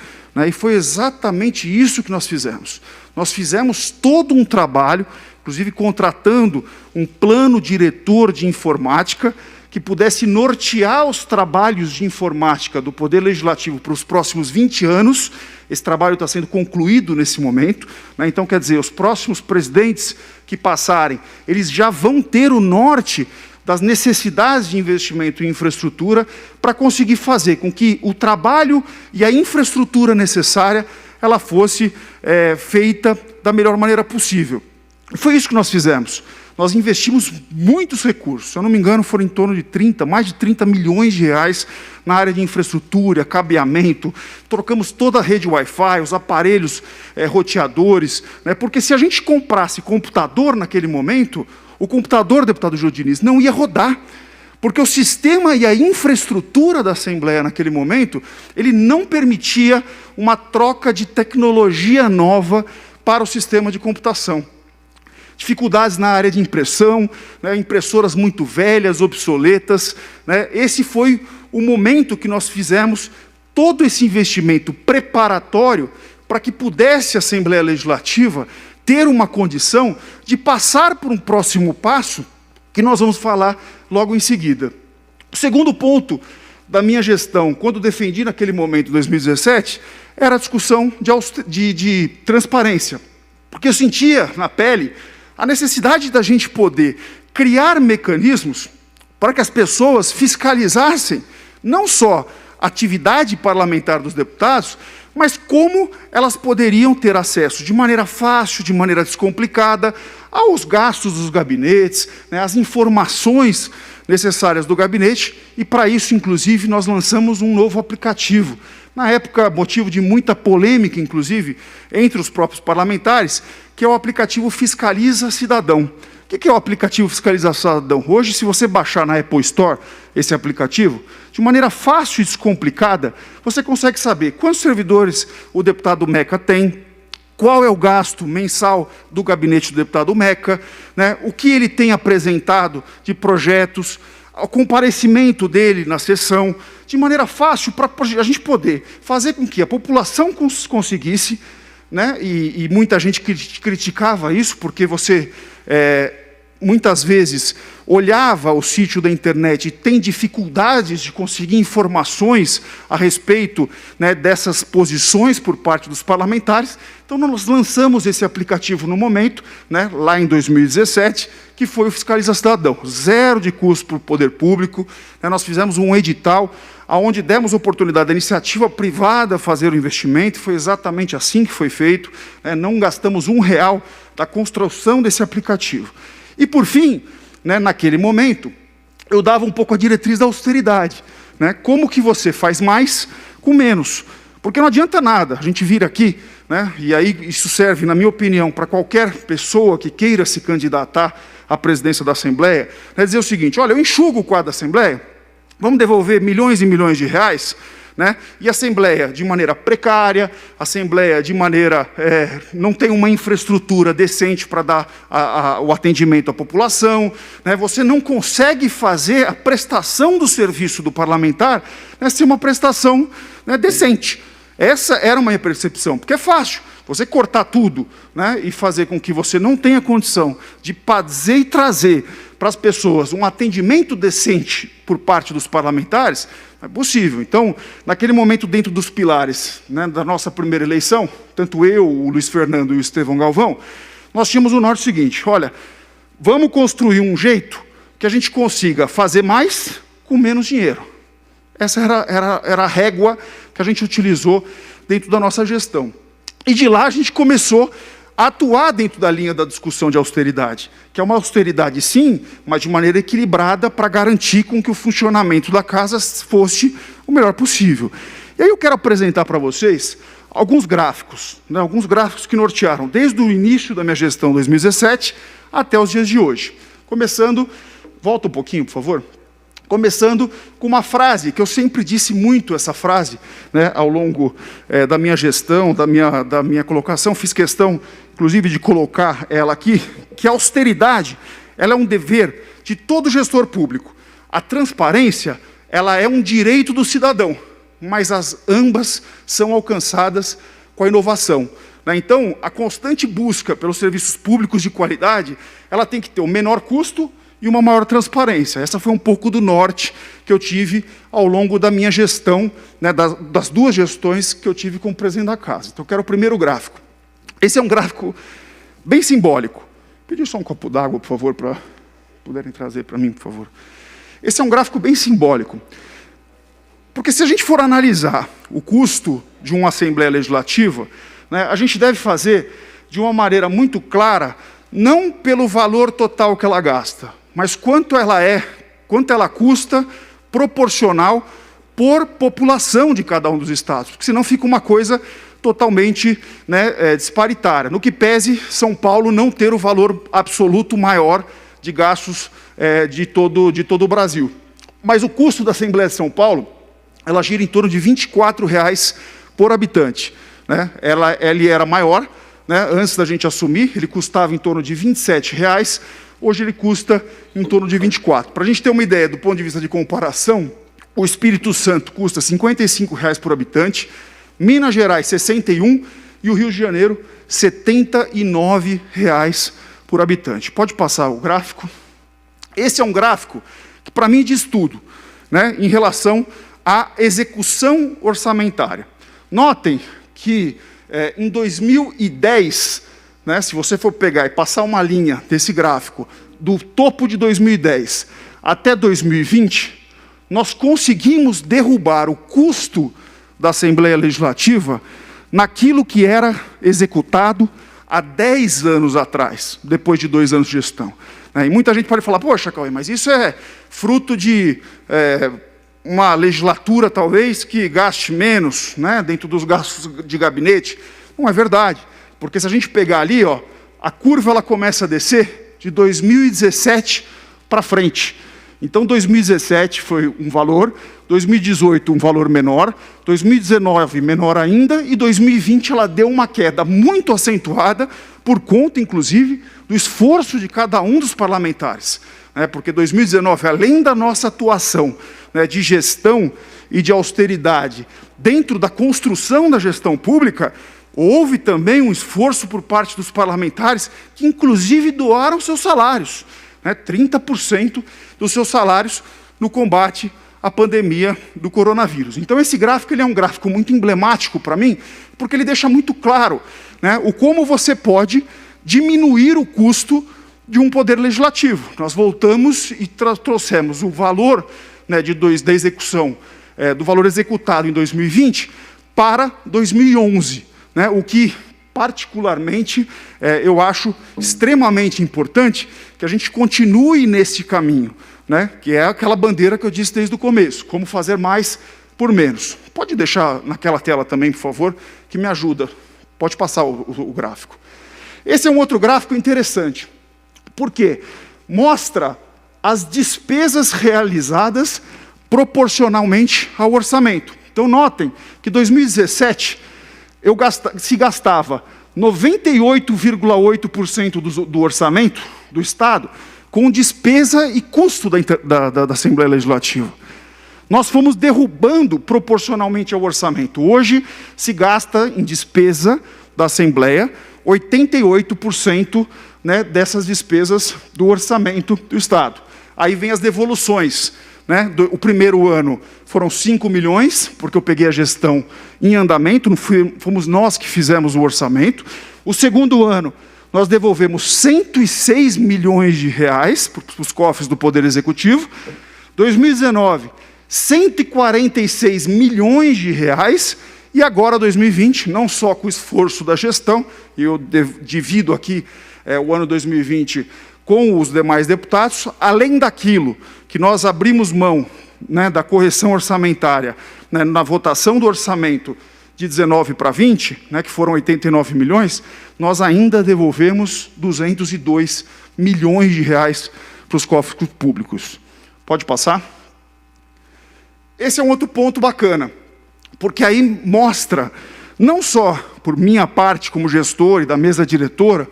Speaker 14: E foi exatamente isso que nós fizemos. Nós fizemos todo um trabalho, inclusive contratando um plano diretor de informática que pudesse nortear os trabalhos de informática do Poder Legislativo para os próximos 20 anos. Esse trabalho está sendo concluído nesse momento. Então, quer dizer, os próximos presidentes que passarem, eles já vão ter o norte das necessidades de investimento em infraestrutura para conseguir fazer com que o trabalho e a infraestrutura necessária ela fosse feita da melhor maneira possível. Foi isso que nós fizemos. nós investimos muitos recursos, se eu não me engano foram em torno de mais de 30 milhões de reais na área de infraestrutura, cabeamento, trocamos toda a rede Wi-Fi, os aparelhos roteadores, né, porque se a gente comprasse computador naquele momento, o computador, deputado Jô Diniz, não ia rodar, porque o sistema e a infraestrutura da Assembleia naquele momento, ele não permitia uma troca de tecnologia nova para o sistema de computação. Dificuldades na área de impressão, né, impressoras muito velhas, obsoletas, né, esse foi o momento que nós fizemos todo esse investimento preparatório para que pudesse a Assembleia Legislativa ter uma condição de passar por um próximo passo, que nós vamos falar logo em seguida. O segundo ponto da minha gestão, quando defendi naquele momento, em 2017, era a discussão de transparência. Porque eu sentia na pele a necessidade da gente poder criar mecanismos para que as pessoas fiscalizassem não só a atividade parlamentar dos deputados, mas como elas poderiam ter acesso de maneira fácil, de maneira descomplicada, aos gastos dos gabinetes, né, às informações necessárias do gabinete, e para isso, inclusive, nós lançamos um novo aplicativo. Na época, motivo de muita polêmica, inclusive, entre os próprios parlamentares, que é o aplicativo Fiscaliza Cidadão. O que é o aplicativo Fiscaliza Cidadão? Hoje, se você baixar na Apple Store esse aplicativo, de maneira fácil e descomplicada, você consegue saber quantos servidores o deputado Meca tem, qual é o gasto mensal do gabinete do deputado Meca, né, o que ele tem apresentado de projetos, o comparecimento dele na sessão, de maneira fácil para a gente poder fazer com que a população conseguisse, né, e muita gente criticava isso, porque você muitas vezes olhava o sítio da internet e tem dificuldades de conseguir informações a respeito, né, dessas posições por parte dos parlamentares. Então, nós lançamos esse aplicativo no momento, né, lá em 2017, que foi o Fiscaliza Cidadão. 0 de custo para o poder público. Né, nós fizemos um edital onde demos oportunidade à iniciativa privada fazer o investimento. Foi exatamente assim que foi feito. Né, não gastamos R$1 da construção desse aplicativo. E, por fim, né, naquele momento, eu dava um pouco a diretriz da austeridade. Né? Como que você faz mais com menos? Porque não adianta nada a gente vir aqui, né, e aí isso serve, na minha opinião, para qualquer pessoa que queira se candidatar à presidência da Assembleia, né, dizer o seguinte: olha, eu enxugo o quadro da Assembleia, vamos devolver milhões e milhões de reais, né? E a Assembleia de maneira precária, a Assembleia de maneira não tem uma infraestrutura decente para dar o atendimento à população, né? Você não consegue fazer a prestação do serviço do parlamentar, né, ser uma prestação, né, decente. Essa era uma minha percepção, porque é fácil você cortar tudo, né, e fazer com que você não tenha condição de fazer e trazer para as pessoas um atendimento decente por parte dos parlamentares. É possível. Então, naquele momento, dentro dos pilares, né, da nossa primeira eleição, tanto eu, o Luiz Fernando e o Estevão Galvão, nós tínhamos o norte seguinte: olha, vamos construir um jeito que a gente consiga fazer mais com menos dinheiro. Essa era a régua que a gente utilizou dentro da nossa gestão. E de lá a gente começou a atuar dentro da linha da discussão de austeridade, que é uma austeridade, sim, mas de maneira equilibrada para garantir com que o funcionamento da casa fosse o melhor possível. E aí eu quero apresentar para vocês alguns gráficos, né, alguns gráficos que nortearam desde o início da minha gestão, em 2017, até os dias de hoje. Começando, volta um pouquinho, por favor. Começando com uma frase, que eu sempre disse muito essa frase, né, ao longo da minha gestão, da minha colocação, fiz questão, inclusive, de colocar ela aqui, que a austeridade, ela é um dever de todo gestor público. A transparência, ela é um direito do cidadão, mas ambas são alcançadas com a inovação. Né? Então, a constante busca pelos serviços públicos de qualidade, ela tem que ter o menor custo e uma maior transparência. Essa foi um pouco do norte que eu tive ao longo da minha gestão, né, das duas gestões que eu tive como presidente da casa. Então, eu quero o primeiro gráfico. Esse é um gráfico bem simbólico. Pedi só um copo d'água, por favor, para puderem trazer para mim, por favor. Esse é um gráfico bem simbólico. Porque se a gente for analisar o custo de uma Assembleia Legislativa, né, a gente deve fazer de uma maneira muito clara não pelo valor total que ela gasta, mas quanto ela custa proporcional por população de cada um dos estados, porque senão fica uma coisa totalmente disparitária. No que pese São Paulo não ter o valor absoluto maior de gastos de todo o Brasil. Mas o custo da Assembleia de São Paulo, ela gira em torno de R$ 24,00 por habitante. Ele era maior, antes da gente assumir, ele custava em torno de R$ 27,00, hoje ele custa em torno de R$ 24,00. Para a gente ter uma ideia do ponto de vista de comparação, o Espírito Santo custa R$ 55,00 por habitante, Minas Gerais, 61, e o Rio de Janeiro, R$ 79,00 por habitante. Pode passar o gráfico? Esse é um gráfico que, para mim, diz tudo, em relação à execução orçamentária. Notem que, em 2010, se você for pegar e passar uma linha desse gráfico, do topo de 2010 até 2020, nós conseguimos derrubar o custo da Assembleia Legislativa naquilo que era executado há 10 anos atrás, depois de 2 anos de gestão. E muita gente pode falar, poxa, Cauê, mas isso é fruto de uma legislatura, talvez, que gaste menos, dentro dos gastos de gabinete. Não é verdade, porque se a gente pegar ali, a curva ela começa a descer de 2017 para frente. Então, 2017 foi um valor, 2018 um valor menor, 2019 menor ainda, e 2020 ela deu uma queda muito acentuada, por conta, inclusive, do esforço de cada um dos parlamentares. Porque 2019, além da nossa atuação de gestão e de austeridade dentro da construção da gestão pública, houve também um esforço por parte dos parlamentares que, inclusive, doaram seus salários. 30% dos seus salários no combate à pandemia do coronavírus. Então, esse gráfico ele é um gráfico muito emblemático para mim, porque ele deixa muito claro o como você pode diminuir o custo de um poder legislativo. Nós voltamos e trouxemos o valor da execução, do valor executado em 2020 para 2011, o que particularmente, eu acho extremamente importante que a gente continue nesse caminho, que é aquela bandeira que eu disse desde o começo, como fazer mais por menos. Pode deixar naquela tela também, por favor, que me ajuda. Pode passar o gráfico. Esse é um outro gráfico interessante, porque mostra as despesas realizadas proporcionalmente ao orçamento. Então, notem que em 2017, se gastava 98,8% do orçamento do Estado com despesa e custo da Assembleia Legislativa. Nós fomos derrubando proporcionalmente ao orçamento. Hoje se gasta em despesa da Assembleia 88% dessas despesas do orçamento do Estado. Aí vem as devoluções. O primeiro ano foram 5 milhões, porque eu peguei a gestão em andamento, não fomos nós que fizemos o orçamento. O segundo ano, nós devolvemos 106 milhões de reais para os cofres do Poder Executivo. 2019, 146 milhões de reais. E agora, 2020, não só com o esforço da gestão, e eu divido aqui o ano 2020 com os demais deputados, além daquilo que nós abrimos mão da correção orçamentária na votação do orçamento de 19 para 20, que foram 89 milhões, nós ainda devolvemos 202 milhões de reais para os cofres públicos. Pode passar? Esse é um outro ponto bacana, porque aí mostra, não só por minha parte como gestor e da mesa diretora,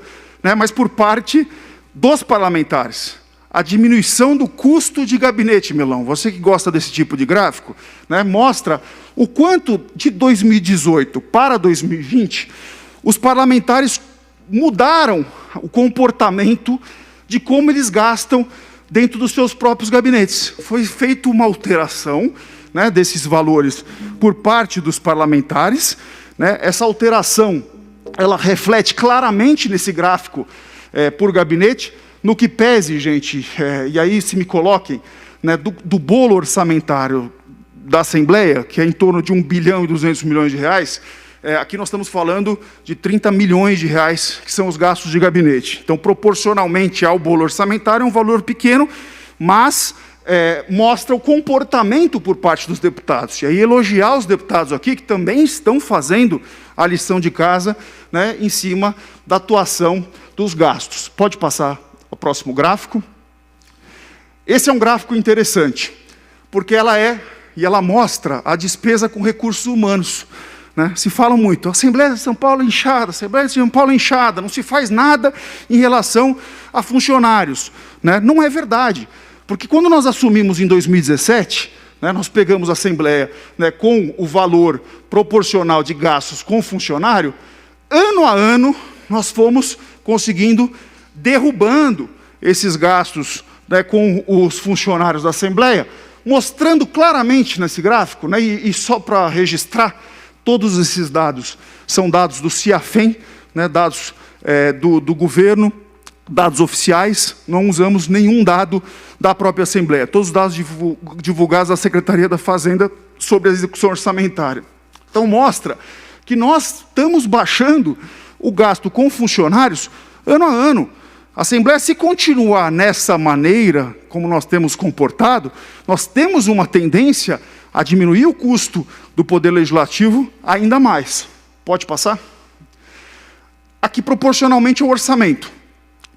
Speaker 14: mas por parte dos parlamentares, a diminuição do custo de gabinete, Melão. Você que gosta desse tipo de gráfico, mostra o quanto de 2018 para 2020 os parlamentares mudaram o comportamento de como eles gastam dentro dos seus próprios gabinetes. Foi feita uma alteração desses valores por parte dos parlamentares. Essa alteração ela reflete claramente nesse gráfico por gabinete, no que pese, gente, e aí se me coloquem, do bolo orçamentário da Assembleia, que é em torno de 1 bilhão e 200 milhões de reais, aqui nós estamos falando de 30 milhões de reais, que são os gastos de gabinete. Então, proporcionalmente ao bolo orçamentário, é um valor pequeno, mas mostra o comportamento por parte dos deputados. E aí elogiar os deputados aqui, que também estão fazendo a lição de casa, né, em cima da atuação dos gastos. Pode passar o próximo gráfico. Esse é um gráfico interessante, porque ela mostra a despesa com recursos humanos. Né? Se fala muito, a Assembleia de São Paulo é inchada, a Assembleia de São Paulo é inchada, não se faz nada em relação a funcionários. Né? Não é verdade, porque quando nós assumimos em 2017, né, nós pegamos a Assembleia, né, com o valor proporcional de gastos com funcionário, ano a ano nós fomos conseguindo derrubando esses gastos, né, com os funcionários da Assembleia, mostrando claramente nesse gráfico, né, e só para registrar, todos esses dados são dados do CIAFEM, né, dados do governo, dados oficiais, não usamos nenhum dado da própria Assembleia, todos os dados divulgados da Secretaria da Fazenda sobre a execução orçamentária. Então mostra que nós estamos baixando o gasto com funcionários ano a ano. A Assembleia, se continuar nessa maneira, como nós temos comportado, nós temos uma tendência a diminuir o custo do Poder Legislativo ainda mais. Pode passar? Aqui, proporcionalmente ao orçamento.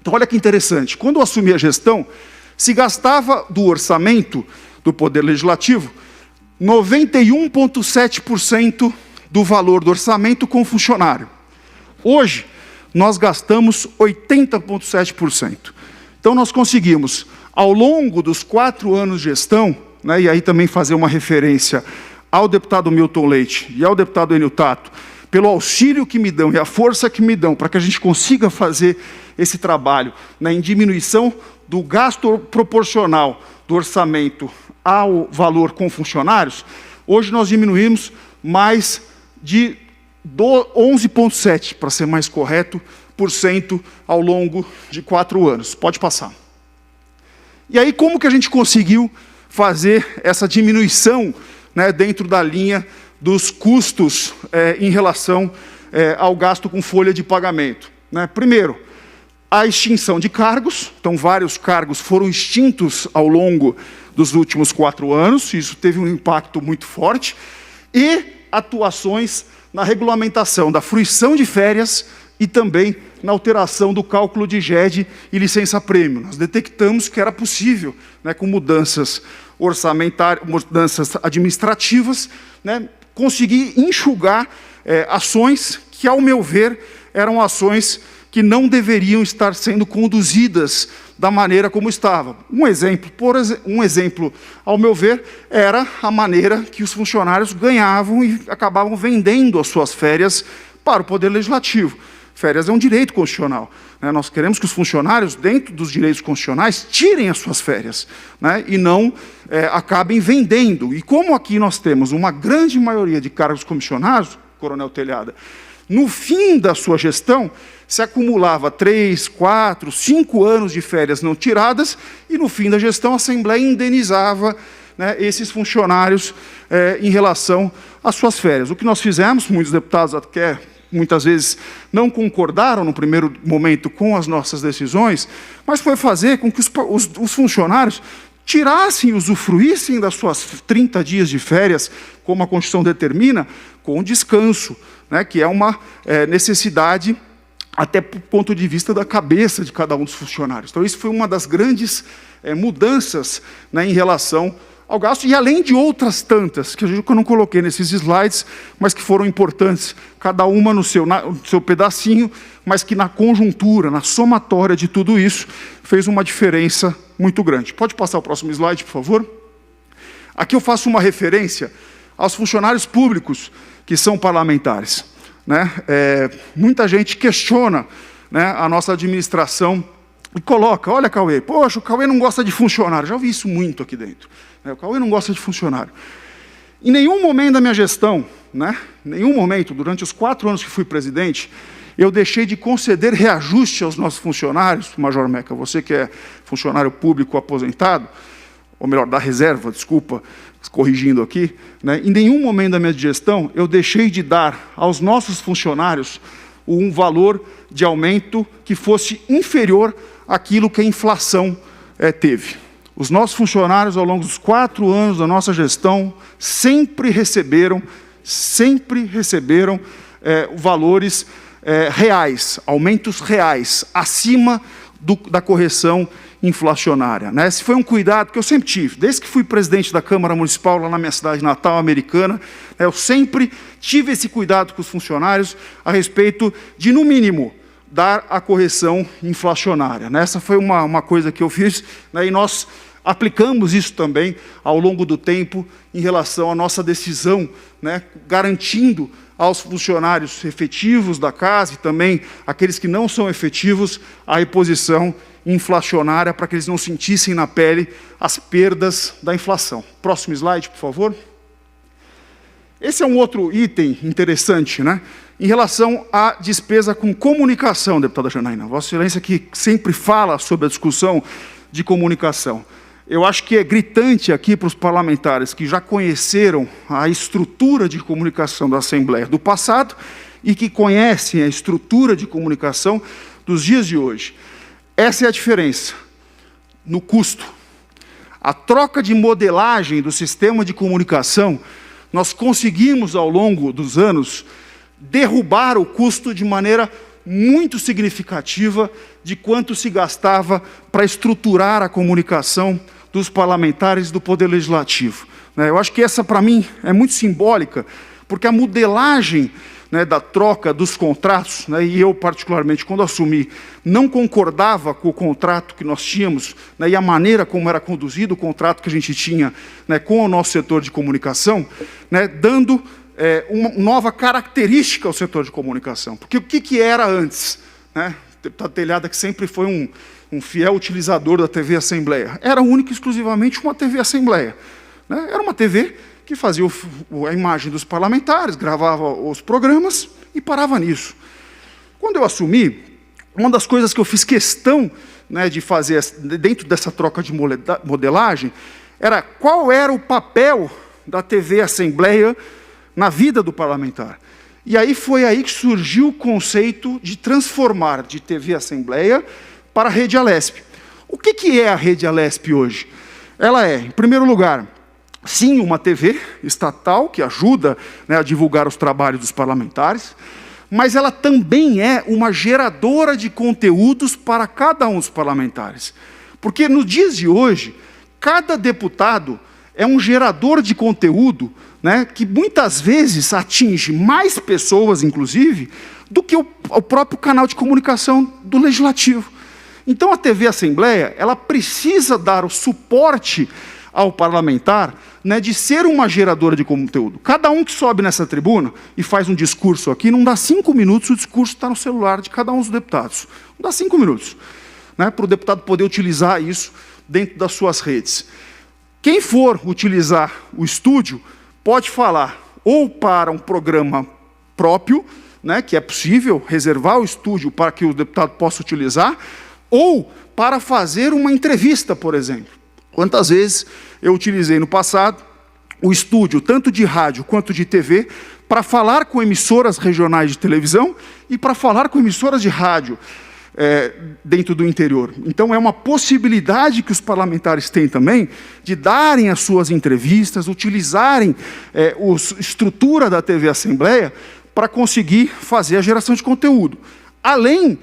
Speaker 14: Então, olha que interessante. Quando eu assumi a gestão, se gastava do orçamento do Poder Legislativo 91,7% do valor do orçamento com funcionário. Hoje, nós gastamos 80,7%. Então, nós conseguimos, ao longo dos 4 anos de gestão, né, e aí também fazer uma referência ao deputado Milton Leite e ao deputado Enio Tato, pelo auxílio que me dão e a força que me dão para que a gente consiga fazer esse trabalho, né, em diminuição do gasto proporcional do orçamento ao valor com funcionários, hoje nós diminuímos mais de 11,7%, para ser mais correto, ao longo de 4 anos. Pode passar. E aí, como que a gente conseguiu fazer essa diminuição, né, dentro da linha dos custos em relação ao gasto com folha de pagamento? Né? Primeiro, a extinção de cargos. Então, vários cargos foram extintos ao longo dos últimos 4 anos. Isso teve um impacto muito forte. E atuações na regulamentação da fruição de férias e também na alteração do cálculo de GED e licença-prêmio. Nós detectamos que era possível, né, com mudanças orçamentárias, mudanças administrativas, né, conseguir enxugar ações que, ao meu ver, eram ações que não deveriam estar sendo conduzidas da maneira como estava. Um exemplo, ao meu ver, era a maneira que os funcionários ganhavam e acabavam vendendo as suas férias para o Poder Legislativo. Férias é um direito constitucional. Né? Nós queremos que os funcionários, dentro dos direitos constitucionais, tirem as suas férias, né? E não acabem vendendo. E como aqui nós temos uma grande maioria de cargos comissionados, Coronel Telhada, no fim da sua gestão, se acumulava 3, 4, 5 anos de férias não tiradas, e no fim da gestão a Assembleia indenizava, né, esses funcionários em relação às suas férias. O que nós fizemos, muitos deputados até muitas vezes não concordaram no primeiro momento com as nossas decisões, mas foi fazer com que os funcionários tirassem e usufruíssem das suas 30 dias de férias, como a Constituição determina, com descanso, né, que é uma necessidade até do ponto de vista da cabeça de cada um dos funcionários. Então, isso foi uma das grandes mudanças, né, em relação ao gasto, e além de outras tantas, que eu não coloquei nesses slides, mas que foram importantes, cada uma no seu pedacinho, mas que na conjuntura, na somatória de tudo isso, fez uma diferença muito grande. Pode passar o próximo slide, por favor? Aqui eu faço uma referência aos funcionários públicos que são parlamentares. Né? Muita gente questiona, né, a nossa administração e coloca, olha, Cauê, poxa, o Cauê não gosta de funcionário. Já ouvi isso muito aqui dentro. O Cauê não gosta de funcionário. Em nenhum momento da minha gestão, né, nenhum momento, durante os 4 anos que fui presidente, eu deixei de conceder reajuste aos nossos funcionários. Major Meca, você que é funcionário público aposentado, ou melhor, da reserva, desculpa, corrigindo aqui, né, em nenhum momento da minha gestão eu deixei de dar aos nossos funcionários um valor de aumento que fosse inferior àquilo que a inflação teve. Os nossos funcionários, ao longo dos 4 anos da nossa gestão, sempre receberam valores reais, aumentos reais, acima da correção inflacionária. Né? Esse foi um cuidado que eu sempre tive. Desde que fui presidente da Câmara Municipal, lá na minha cidade natal, Americana, eu sempre tive esse cuidado com os funcionários a respeito de, no mínimo, dar a correção inflacionária. Né? Essa foi uma coisa que eu fiz, né? E nós aplicamos isso também ao longo do tempo em relação à nossa decisão, né? Garantindo aos funcionários efetivos da casa e também aqueles que não são efetivos a reposição inflacionária para que eles não sentissem na pele as perdas da inflação. Próximo slide, por favor. Esse é um outro item interessante, né? Em relação à despesa com comunicação, deputada Janaína. Vossa Excelência que sempre fala sobre a discussão de comunicação. Eu acho que é gritante aqui para os parlamentares que já conheceram a estrutura de comunicação da Assembleia do passado e que conhecem a estrutura de comunicação dos dias de hoje. Essa é a diferença no custo. A troca de modelagem do sistema de comunicação, nós conseguimos, ao longo dos anos, derrubar o custo de maneira muito significativa de quanto se gastava para estruturar a comunicação dos parlamentares do Poder Legislativo. Eu acho que essa, para mim, é muito simbólica, porque a modelagem, né, da troca dos contratos, né, e eu, particularmente, quando assumi, não concordava com o contrato que nós tínhamos, né, e a maneira como era conduzido o contrato que a gente tinha, né, com o nosso setor de comunicação, né, dando uma nova característica ao setor de comunicação. Porque o que era antes? Né? O deputado Telhada, que sempre foi um fiel utilizador da TV Assembleia, era única e exclusivamente uma TV Assembleia. Né? Era uma TV que fazia a imagem dos parlamentares, gravava os programas e parava nisso. Quando eu assumi, uma das coisas que eu fiz questão, né, de fazer dentro dessa troca de modelagem era qual era o papel da TV Assembleia na vida do parlamentar. E aí foi aí que surgiu o conceito de transformar de TV Assembleia para a Rede Alesp. O que é a Rede Alesp hoje? Ela é, em primeiro lugar, sim, uma TV estatal que ajuda, né, a divulgar os trabalhos dos parlamentares, mas ela também é uma geradora de conteúdos para cada um dos parlamentares. Porque nos dias de hoje, cada deputado é um gerador de conteúdo, né, que muitas vezes atinge mais pessoas, inclusive, do que o próprio canal de comunicação do Legislativo. Então, a TV Assembleia, ela precisa dar o suporte ao parlamentar, né, de ser uma geradora de conteúdo. Cada um que sobe nessa tribuna e faz um discurso aqui, não dá 5 minutos, o discurso está no celular de cada um dos deputados. Não dá 5 minutos, né, para o deputado poder utilizar isso dentro das suas redes. Quem for utilizar o estúdio pode falar ou para um programa próprio, né, que é possível reservar o estúdio para que o deputado possa utilizar, ou para fazer uma entrevista, por exemplo. Quantas vezes eu utilizei no passado o estúdio, tanto de rádio quanto de TV, para falar com emissoras regionais de televisão e para falar com emissoras de rádio dentro do interior. Então, é uma possibilidade que os parlamentares têm também de darem as suas entrevistas, utilizarem a estrutura da TV Assembleia para conseguir fazer a geração de conteúdo. Além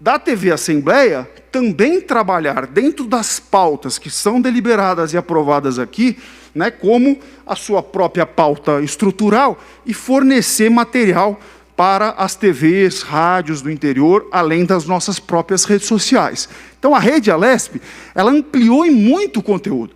Speaker 14: da TV Assembleia, também trabalhar dentro das pautas que são deliberadas e aprovadas aqui, né, como a sua própria pauta estrutural e fornecer material para as TVs, rádios do interior, além das nossas próprias redes sociais. Então, a Rede Alesp, ela ampliou em muito o conteúdo.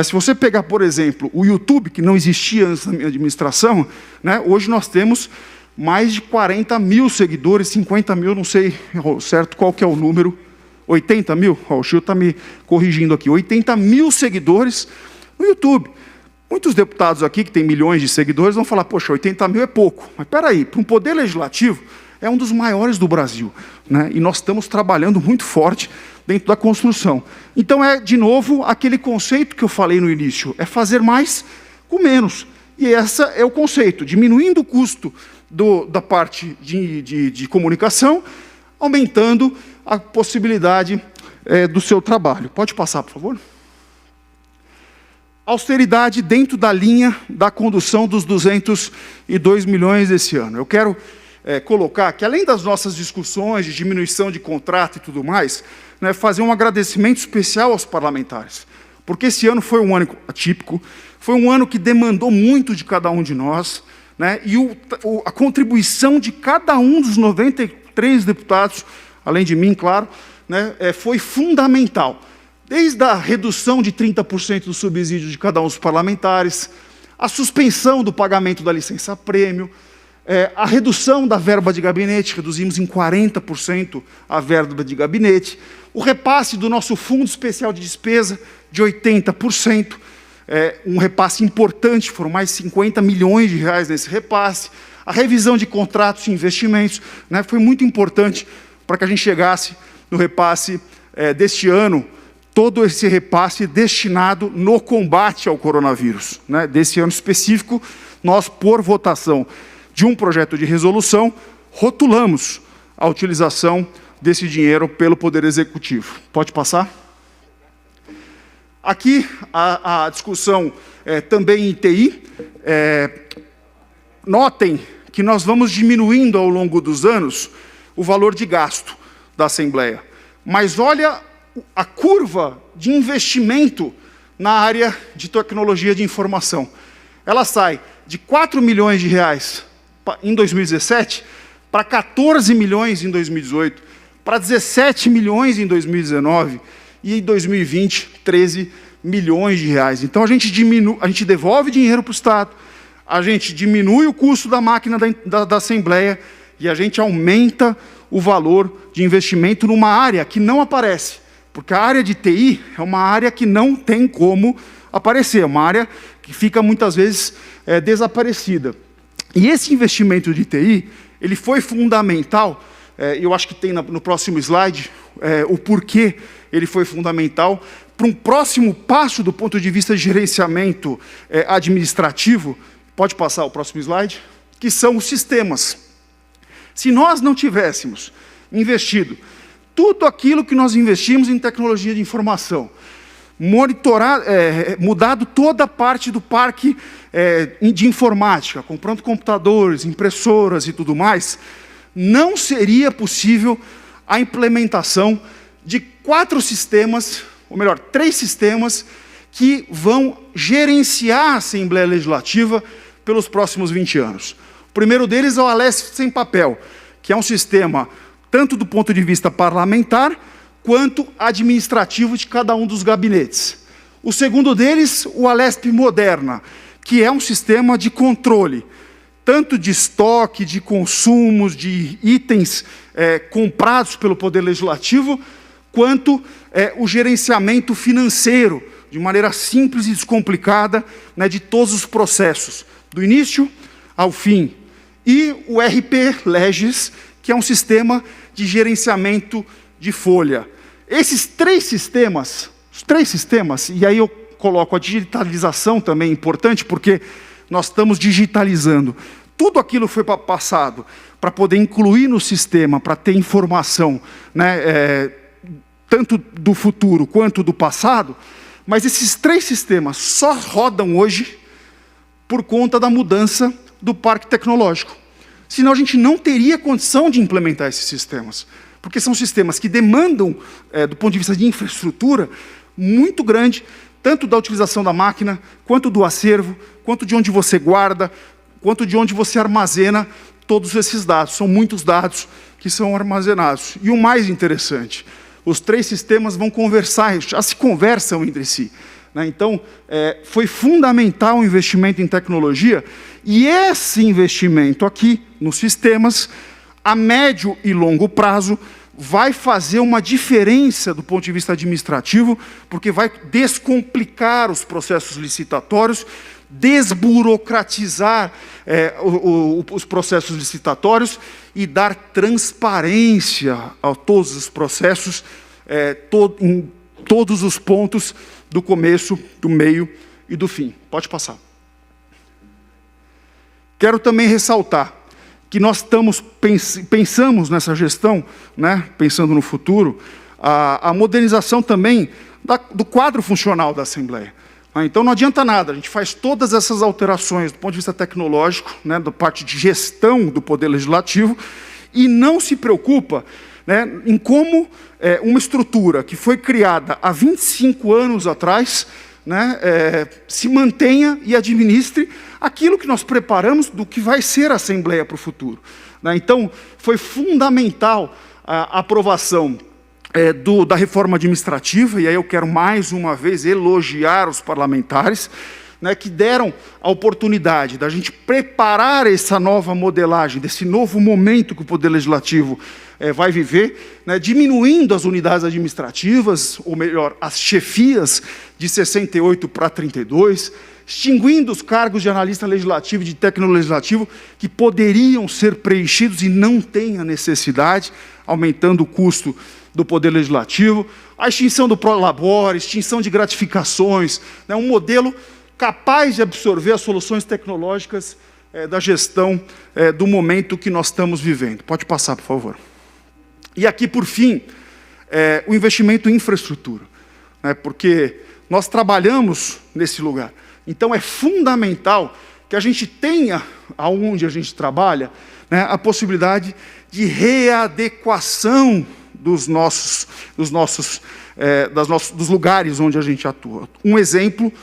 Speaker 14: Se você pegar, por exemplo, o YouTube, que não existia antes da minha administração, né, hoje nós temos mais de 40 mil seguidores, 50 mil, não sei certo qual que é o número, 80 mil? O Gil está me corrigindo aqui, 80 mil seguidores no YouTube. Muitos deputados aqui, que têm milhões de seguidores, vão falar, poxa, 80 mil é pouco. Mas espera aí, para um poder legislativo, é um dos maiores do Brasil, né? E nós estamos trabalhando muito forte dentro da construção. Então, de novo, aquele conceito que eu falei no início, é fazer mais com menos. E esse é o conceito, diminuindo o custo da parte de comunicação, aumentando a possibilidade do seu trabalho. Pode passar, por favor? Austeridade dentro da linha da condução dos 202 milhões desse ano. Eu quero colocar que, além das nossas discussões de diminuição de contrato e tudo mais, né, fazer um agradecimento especial aos parlamentares, porque esse ano foi um ano atípico, foi um ano que demandou muito de cada um de nós, né, e a contribuição de cada um dos 93 deputados, além de mim, claro, né, foi fundamental. Desde a redução de 30% do subsídio de cada um dos parlamentares, a suspensão do pagamento da licença-prêmio, a redução da verba de gabinete, reduzimos em 40% a verba de gabinete, o repasse do nosso Fundo Especial de Despesa de 80%, um repasse importante, foram mais 50 milhões de reais nesse repasse, a revisão de contratos e investimentos, né, foi muito importante para que a gente chegasse no repasse deste ano, todo esse repasse destinado no combate ao coronavírus, né? Desse ano específico, nós, por votação de um projeto de resolução, rotulamos a utilização desse dinheiro pelo Poder Executivo. Pode passar? Aqui, a discussão também em TI. Notem que nós vamos diminuindo ao longo dos anos o valor de gasto da Assembleia. Mas olha a curva de investimento na área de tecnologia de informação. Ela sai de 4 milhões de reais em 2017 para 14 milhões em 2018, para 17 milhões em 2019 e em 2020, 13 milhões de reais. Então, a gente devolve dinheiro para o Estado, a gente diminui o custo da máquina da Assembleia e a gente aumenta o valor de investimento numa área que não aparece. Porque a área de TI é uma área que não tem como aparecer, é uma área que fica muitas vezes desaparecida. E esse investimento de TI, ele foi fundamental, eu acho que tem no próximo slide o porquê ele foi fundamental, para um próximo passo do ponto de vista de gerenciamento administrativo, pode passar o próximo slide, que são os sistemas. Se nós não tivéssemos investido tudo aquilo que nós investimos em tecnologia de informação, mudado toda a parte do parque de informática, comprando computadores, impressoras e tudo mais, não seria possível a implementação de 4 sistemas, ou melhor, 3 sistemas, que vão gerenciar a Assembleia Legislativa pelos próximos 20 anos. O primeiro deles é o Alesp sem papel, que é um sistema tanto do ponto de vista parlamentar, quanto administrativo de cada um dos gabinetes. O segundo deles, o Alesp Moderna, que é um sistema de controle, tanto de estoque, de consumos, de itens comprados pelo Poder Legislativo, quanto o gerenciamento financeiro, de maneira simples e descomplicada, né, de todos os processos, do início ao fim. E o RP Legis, que é um sistema de gerenciamento de folha. Esses 3 sistemas, e aí eu coloco a digitalização também importante, porque nós estamos digitalizando. Tudo aquilo foi passado para poder incluir no sistema, para ter informação, né, tanto do futuro quanto do passado, mas esses 3 sistemas só rodam hoje por conta da mudança do parque tecnológico. Senão a gente não teria condição de implementar esses sistemas, porque são sistemas que demandam, do ponto de vista de infraestrutura, muito grande, tanto da utilização da máquina, quanto do acervo, quanto de onde você guarda, quanto de onde você armazena todos esses dados. São muitos dados que são armazenados. E o mais interessante, os 3 sistemas vão conversar, já se conversam entre si. Então, foi fundamental o investimento em tecnologia, e esse investimento aqui, nos sistemas, a médio e longo prazo, vai fazer uma diferença do ponto de vista administrativo, porque vai descomplicar os processos licitatórios, desburocratizar os processos licitatórios e dar transparência a todos os processos, em todos os pontos do começo, do meio e do fim. Pode passar. Quero também ressaltar que nós pensamos nessa gestão, né, pensando no futuro, a modernização também do quadro funcional da Assembleia. Então não adianta nada, a gente faz todas essas alterações do ponto de vista tecnológico, né, da parte de gestão do Poder Legislativo, e não se preocupa, né, em como uma estrutura que foi criada há 25 anos atrás, né, se mantenha e administre aquilo que nós preparamos do que vai ser a Assembleia para o futuro. Né? Então, foi fundamental a aprovação da reforma administrativa, e aí eu quero mais uma vez elogiar os parlamentares, né, que deram a oportunidade da gente preparar essa nova modelagem, desse novo momento que o Poder Legislativo vai viver, né, diminuindo as unidades administrativas, ou melhor, as chefias de 68 para 32, extinguindo os cargos de analista legislativo e de técnico legislativo que poderiam ser preenchidos e não têm a necessidade, aumentando o custo do Poder Legislativo, a extinção do prolabore, extinção de gratificações, né, um modelo capaz de absorver as soluções tecnológicas da gestão do momento que nós estamos vivendo. Pode passar, por favor. E aqui, por fim, o investimento em infraestrutura, né, porque nós trabalhamos nesse lugar. Então, é fundamental que a gente tenha, aonde a gente trabalha, né, a possibilidade de readequação dos lugares onde a gente atua. Um exemplo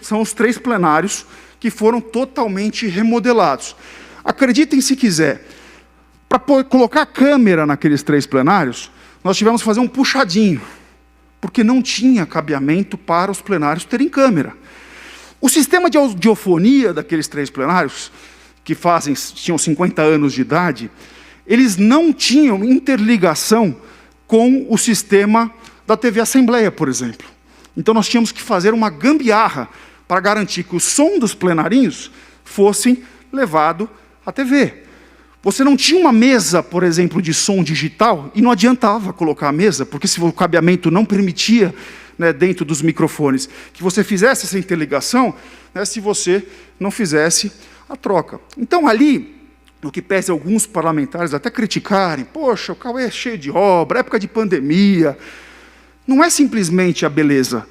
Speaker 14: são os 3 plenários que foram totalmente remodelados. Acreditem se quiser, para colocar a câmera naqueles 3 plenários, nós tivemos que fazer um puxadinho, porque não tinha cabeamento para os plenários terem câmera. O sistema de audiofonia daqueles 3 plenários, que tinham 50 anos de idade, eles não tinham interligação com o sistema da TV Assembleia, por exemplo. Então nós tínhamos que fazer uma gambiarra para garantir que o som dos plenarinhos fosse levado à TV. Você não tinha uma mesa, por exemplo, de som digital, e não adiantava colocar a mesa, porque se o cabeamento não permitia, né, dentro dos microfones, que você fizesse essa interligação, né, se você não fizesse a troca. Então, ali, no que pese alguns parlamentares até criticarem, poxa, o Cauê é cheio de obra, época de pandemia, não é simplesmente a beleza,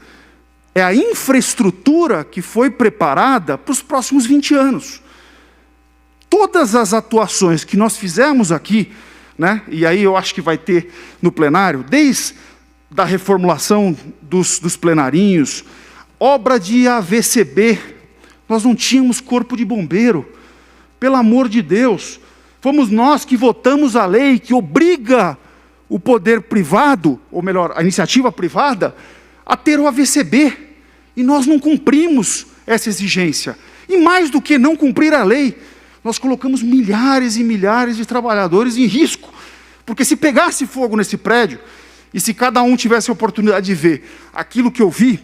Speaker 14: é a infraestrutura que foi preparada para os próximos 20 anos. Todas as atuações que nós fizemos aqui, né, e aí eu acho que vai ter no plenário, desde a reformulação dos plenarinhos, obra de AVCB, nós não tínhamos corpo de bombeiro, pelo amor de Deus, fomos nós que votamos a lei que obriga o poder privado, ou melhor, a iniciativa privada, a ter o AVCB, e nós não cumprimos essa exigência. E mais do que não cumprir a lei, nós colocamos milhares e milhares de trabalhadores em risco, porque se pegasse fogo nesse prédio, e se cada um tivesse a oportunidade de ver aquilo que eu vi,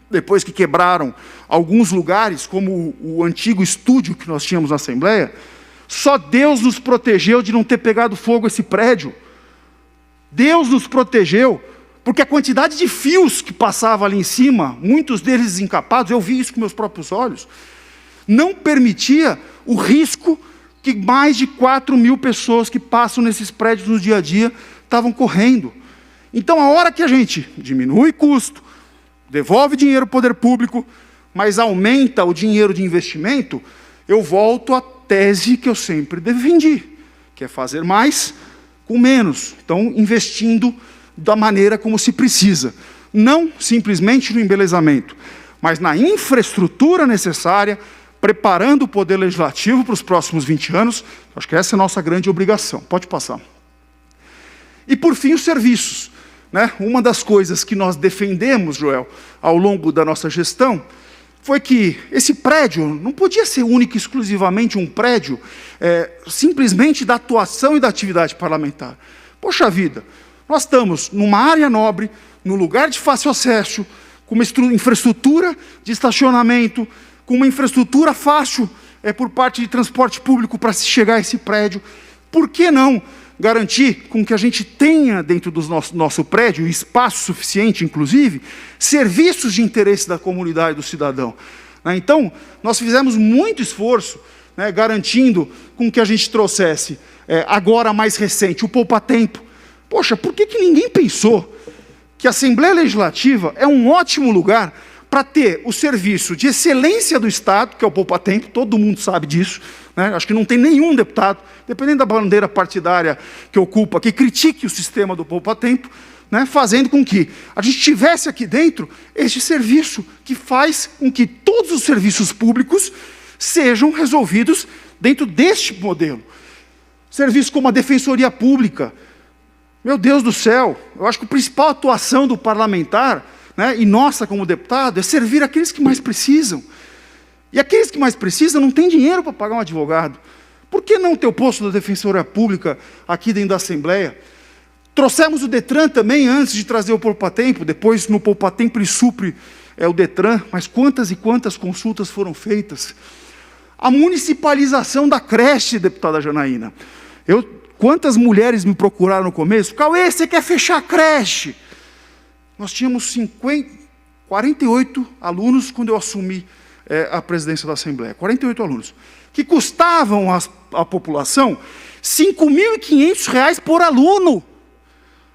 Speaker 14: depois que quebraram alguns lugares, como o antigo estúdio que nós tínhamos na Assembleia, só Deus nos protegeu de não ter pegado fogo esse prédio. Deus nos protegeu, porque a quantidade de fios que passava ali em cima, muitos deles desencapados, eu vi isso com meus próprios olhos, não permitia o risco que mais de 4.000 pessoas que passam nesses prédios no dia a dia estavam correndo. Então, a hora que a gente diminui custo, devolve dinheiro ao poder público, mas aumenta o dinheiro de investimento, eu volto à tese que eu sempre defendi, que é fazer mais com menos. Então, investindo da maneira como se precisa. Não simplesmente no embelezamento, mas na infraestrutura necessária, preparando o Poder Legislativo para os próximos 20 anos. Acho que essa é a nossa grande obrigação. Pode passar. E, por fim, os serviços. Né? Uma das coisas que nós defendemos, Joel, ao longo da nossa gestão, foi que esse prédio não podia ser único e exclusivamente um prédio simplesmente da atuação e da atividade parlamentar. Poxa vida, nós estamos numa área nobre, num lugar de fácil acesso, com uma infraestrutura de estacionamento, com uma infraestrutura fácil por parte de transporte público para se chegar a esse prédio. Por que não garantir com que a gente tenha dentro do nosso prédio, espaço suficiente, inclusive, serviços de interesse da comunidade, do cidadão? Então, nós fizemos muito esforço, garantindo com que a gente trouxesse, agora mais recente, o poupa-tempo. Poxa, por que ninguém pensou que a Assembleia Legislativa é um ótimo lugar para ter o serviço de excelência do Estado, que é o poupa-tempo, todo mundo sabe disso, acho que não tem nenhum deputado, dependendo da bandeira partidária que ocupa, que critique o sistema do poupa-tempo, fazendo com que a gente tivesse aqui dentro este serviço que faz com que todos os serviços públicos sejam resolvidos dentro deste modelo. Serviços como a Defensoria Pública. Meu Deus do céu, eu acho que a principal atuação do parlamentar, e nossa como deputado, é servir aqueles que mais precisam. E aqueles que mais precisam não têm dinheiro para pagar um advogado. Por que não ter o posto da Defensoria Pública aqui dentro da Assembleia? Trouxemos o Detran também antes de trazer o poupa-tempo, depois no poupa-tempo ele supre o Detran, mas quantas e quantas consultas foram feitas? A municipalização da creche, deputada Janaína. Quantas mulheres me procuraram no começo? Cauê, você quer fechar a creche? Nós tínhamos 48 alunos quando eu assumi a presidência da Assembleia, 48 alunos, que custavam à população R$ 5.500 por aluno.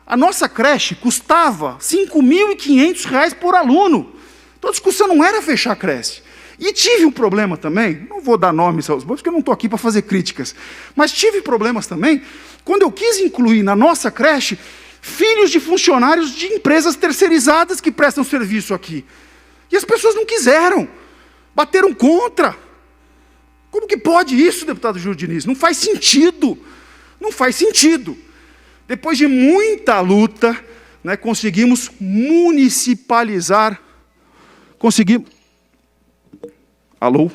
Speaker 14: A nossa creche custava R$ 5.500 por aluno. Então a discussão não era fechar a creche. E tive um problema também, não vou dar nomes aos bois, porque eu não estou aqui para fazer críticas, mas tive problemas também, quando eu quis incluir na nossa creche filhos de funcionários de empresas terceirizadas que prestam serviço aqui. E as pessoas não quiseram, bateram contra. Como que pode isso, deputado Júlio Diniz? Não faz sentido, não faz sentido. Depois de muita luta, conseguimos municipalizar, Alô?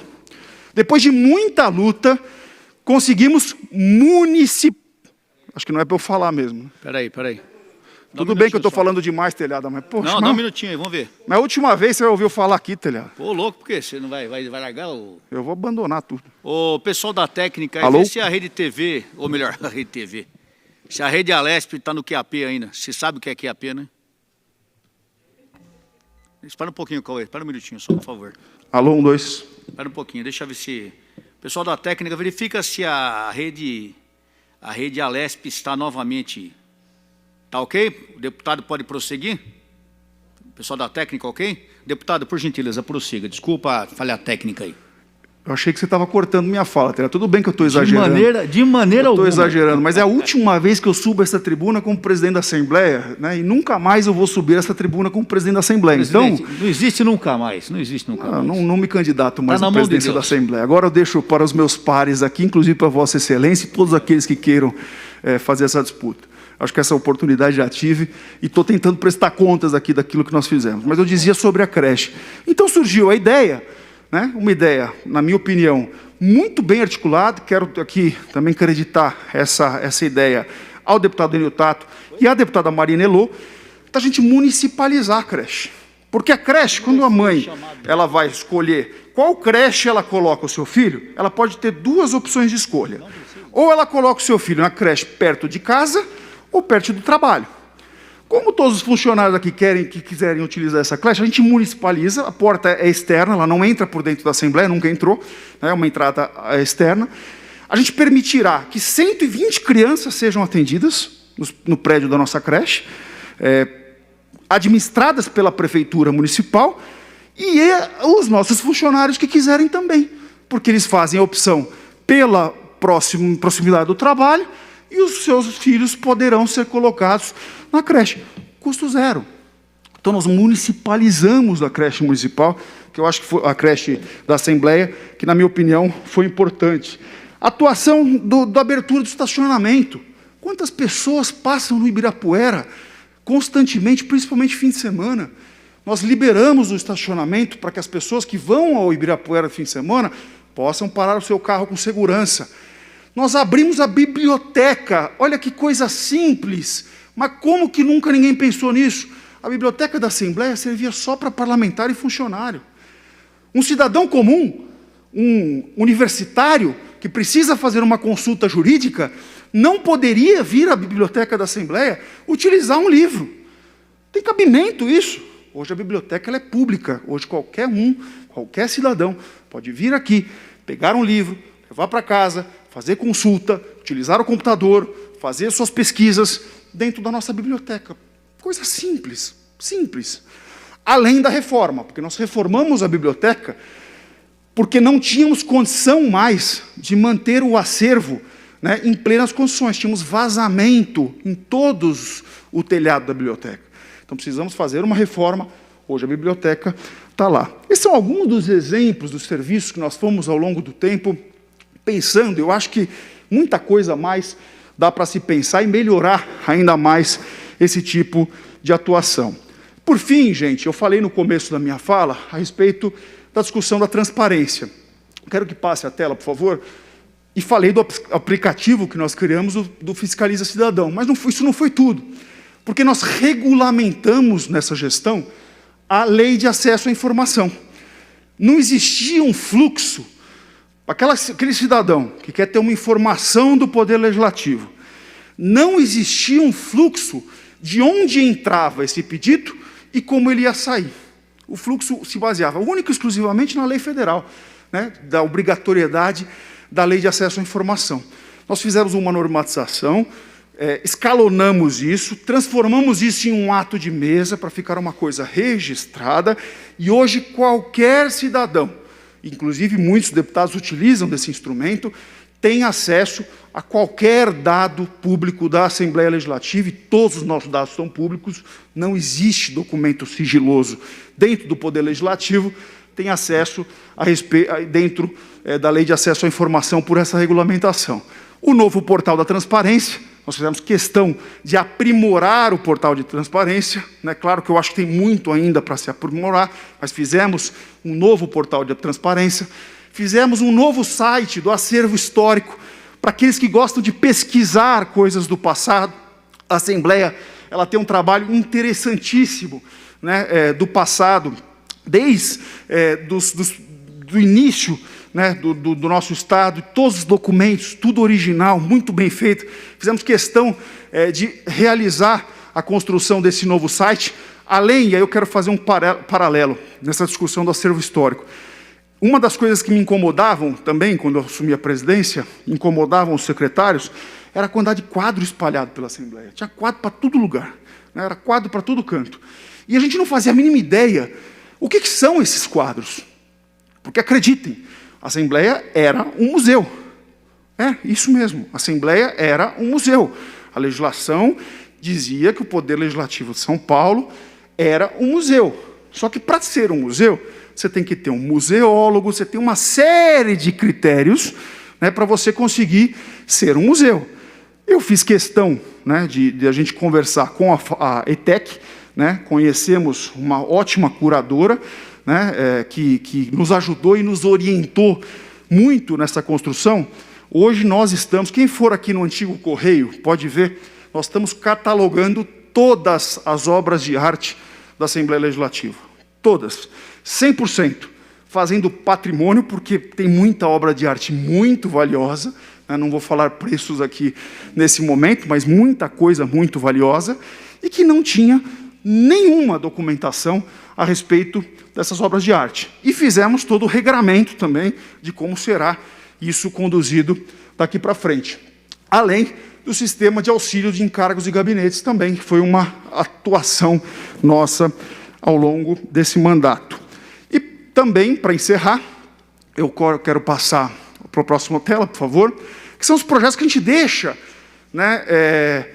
Speaker 14: Depois de muita luta, conseguimos Acho que não é para eu falar mesmo.
Speaker 5: Peraí.
Speaker 14: Tudo bem que eu estou falando demais, Telhada, mas... Poxa,
Speaker 5: dá um minutinho aí, vamos ver.
Speaker 14: Na última vez você ouviu falar aqui, Telhada.
Speaker 5: Ô, louco, por quê? Você não vai largar o...
Speaker 14: Eu vou abandonar tudo.
Speaker 5: Ô, pessoal da técnica,
Speaker 14: Alô?
Speaker 5: vê se a Rede TV, ou melhor, a Rede TV, se a Rede Alesp está no QAP ainda. Você sabe o que é QAP, né? Espera um pouquinho, Cauê. Espera um minutinho só, por favor.
Speaker 14: Alô, 1, 2.
Speaker 5: Espera um pouquinho, deixa eu ver se... Pessoal da técnica, verifica se a rede Alesp está novamente... Tá ok? O deputado pode prosseguir? Pessoal da técnica, ok? Deputado, por gentileza, prossiga. Desculpa a falha técnica aí.
Speaker 14: Eu achei que você estava cortando minha fala, Telhada. Tudo bem que eu estou exagerando.
Speaker 5: De maneira alguma.
Speaker 14: Estou exagerando, mas é a última vez que eu subo essa tribuna como presidente da Assembleia, e nunca mais eu vou subir essa tribuna como presidente da Assembleia.
Speaker 5: Presidente,
Speaker 14: então,
Speaker 5: não existe nunca mais,
Speaker 14: Não me candidato mais à presidência da Assembleia. Agora eu deixo para os meus pares aqui, inclusive para Vossa Excelência e todos aqueles que queiram fazer essa disputa. Acho que essa oportunidade já tive e estou tentando prestar contas aqui daquilo que nós fizemos. Mas eu dizia sobre a creche. Então surgiu a ideia, uma ideia, na minha opinião, muito bem articulada. Quero aqui também acreditar essa ideia ao deputado Enio Tato e à deputada Marina Elô, da gente municipalizar a creche. Porque a creche, quando a mãe ela vai escolher qual creche ela coloca o seu filho, ela pode ter duas opções de escolha. Ou ela coloca o seu filho na creche perto de casa, ou perto do trabalho. Como todos os funcionários aqui quiserem utilizar essa creche, a gente municipaliza, a porta é externa, ela não entra por dentro da Assembleia, nunca entrou, é uma entrada externa. A gente permitirá que 120 crianças sejam atendidas no prédio da nossa creche, administradas pela Prefeitura Municipal, e os nossos funcionários que quiserem também, porque eles fazem a opção pela proximidade do trabalho, e os seus filhos poderão ser colocados na creche. Custo zero. Então, nós municipalizamos a creche municipal, que eu acho que foi a creche da Assembleia, que, na minha opinião, foi importante. Atuação da abertura do estacionamento. Quantas pessoas passam no Ibirapuera constantemente, principalmente fim de semana? Nós liberamos o estacionamento para que as pessoas que vão ao Ibirapuera no fim de semana possam parar o seu carro com segurança. Nós abrimos a biblioteca, olha que coisa simples, mas como que nunca ninguém pensou nisso? A biblioteca da Assembleia servia só para parlamentar e funcionário. Um cidadão comum, um universitário, que precisa fazer uma consulta jurídica, não poderia vir à biblioteca da Assembleia utilizar um livro. Tem cabimento isso. Hoje a biblioteca ela é pública. Hoje qualquer cidadão pode vir aqui, pegar um livro, levar para casa, fazer consulta, utilizar o computador, fazer suas pesquisas dentro da nossa biblioteca. Coisa simples, simples. Além da reforma, porque nós reformamos a biblioteca porque não tínhamos condição mais de manter o acervo, né, em plenas condições. Tínhamos vazamento em todos o telhado da biblioteca. Então precisamos fazer uma reforma. Hoje a biblioteca está lá. Esses são alguns dos exemplos dos serviços que nós fomos ao longo do tempo pensando. Eu acho que muita coisa mais dá para se pensar e melhorar ainda mais esse tipo de atuação. Por fim, gente, eu falei no começo da minha fala a respeito da discussão da transparência. Quero que passe a tela, por favor. E falei do aplicativo que nós criamos, do Fiscaliza Cidadão. Mas isso não foi tudo. Porque nós regulamentamos nessa gestão a lei de acesso à informação. Não existia um fluxo. Aquele cidadão que quer ter uma informação do Poder Legislativo, não existia um fluxo de onde entrava esse pedido e como ele ia sair. O fluxo se baseava única e exclusivamente na lei federal, né, da obrigatoriedade da lei de acesso à informação. Nós fizemos uma normatização, escalonamos isso, transformamos isso em um ato de mesa para ficar uma coisa registrada, e hoje qualquer cidadão, inclusive muitos deputados utilizam desse instrumento, tem acesso a qualquer dado público da Assembleia Legislativa, e todos os nossos dados são públicos, não existe documento sigiloso dentro do Poder Legislativo, tem acesso dentro da Lei de Acesso à Informação por essa regulamentação. O novo portal da transparência, nós fizemos questão de aprimorar o portal de transparência, né? Claro que eu acho que tem muito ainda para se aprimorar, mas fizemos um novo portal de transparência, fizemos um novo site do acervo histórico, para aqueles que gostam de pesquisar coisas do passado. A Assembleia ela tem um trabalho interessantíssimo, né, do passado, desde do início, né, do nosso Estado, todos os documentos, tudo original, muito bem feito. Fizemos questão de realizar a construção desse novo site, além, e aí eu quero fazer um paralelo nessa discussão do acervo histórico. Uma das coisas que me incomodavam também, quando eu assumi a presidência, incomodavam os secretários, era a quantidade de quadro espalhado pela Assembleia. Tinha quadro para todo lugar, né? Era quadro para todo canto. E a gente não fazia a mínima ideia o que são esses quadros. Porque, acreditem, a Assembleia era um museu. É, isso mesmo, a Assembleia era um museu. A legislação dizia que o Poder Legislativo de São Paulo era um museu. Só que, para ser um museu, você tem que ter um museólogo, você tem uma série de critérios, né, para você conseguir ser um museu. Eu fiz questão, né, de a gente conversar com a ETEC, né, conhecemos uma ótima curadora, né, que nos ajudou e nos orientou muito nessa construção. Hoje nós estamos, quem for aqui no antigo Correio, pode ver, nós estamos catalogando todas as obras de arte da Assembleia Legislativa. Todas. 100%. Fazendo patrimônio, porque tem muita obra de arte muito valiosa, né? Não vou falar preços aqui nesse momento, mas muita coisa muito valiosa, e que não tinha nenhuma documentação a respeito dessas obras de arte. E fizemos todo o regramento também de como será isso conduzido daqui para frente. Além do sistema de auxílio de encargos e gabinetes também, que foi uma atuação nossa ao longo desse mandato. E também, para encerrar, eu quero passar para a próxima tela, por favor, que são os projetos que a gente deixa, né,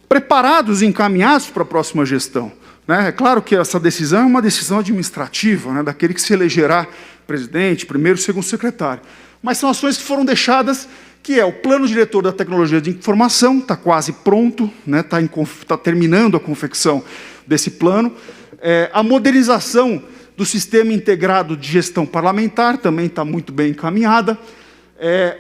Speaker 14: preparados e encaminhados para a próxima gestão. Né? É claro que essa decisão é uma decisão administrativa, né, daquele que se elegerá presidente, primeiro e segundo secretário. Mas são ações que foram deixadas, que é o Plano Diretor da Tecnologia de Informação, está quase pronto, né, tá terminando a confecção desse plano. A modernização do Sistema Integrado de Gestão Parlamentar também está muito bem encaminhada.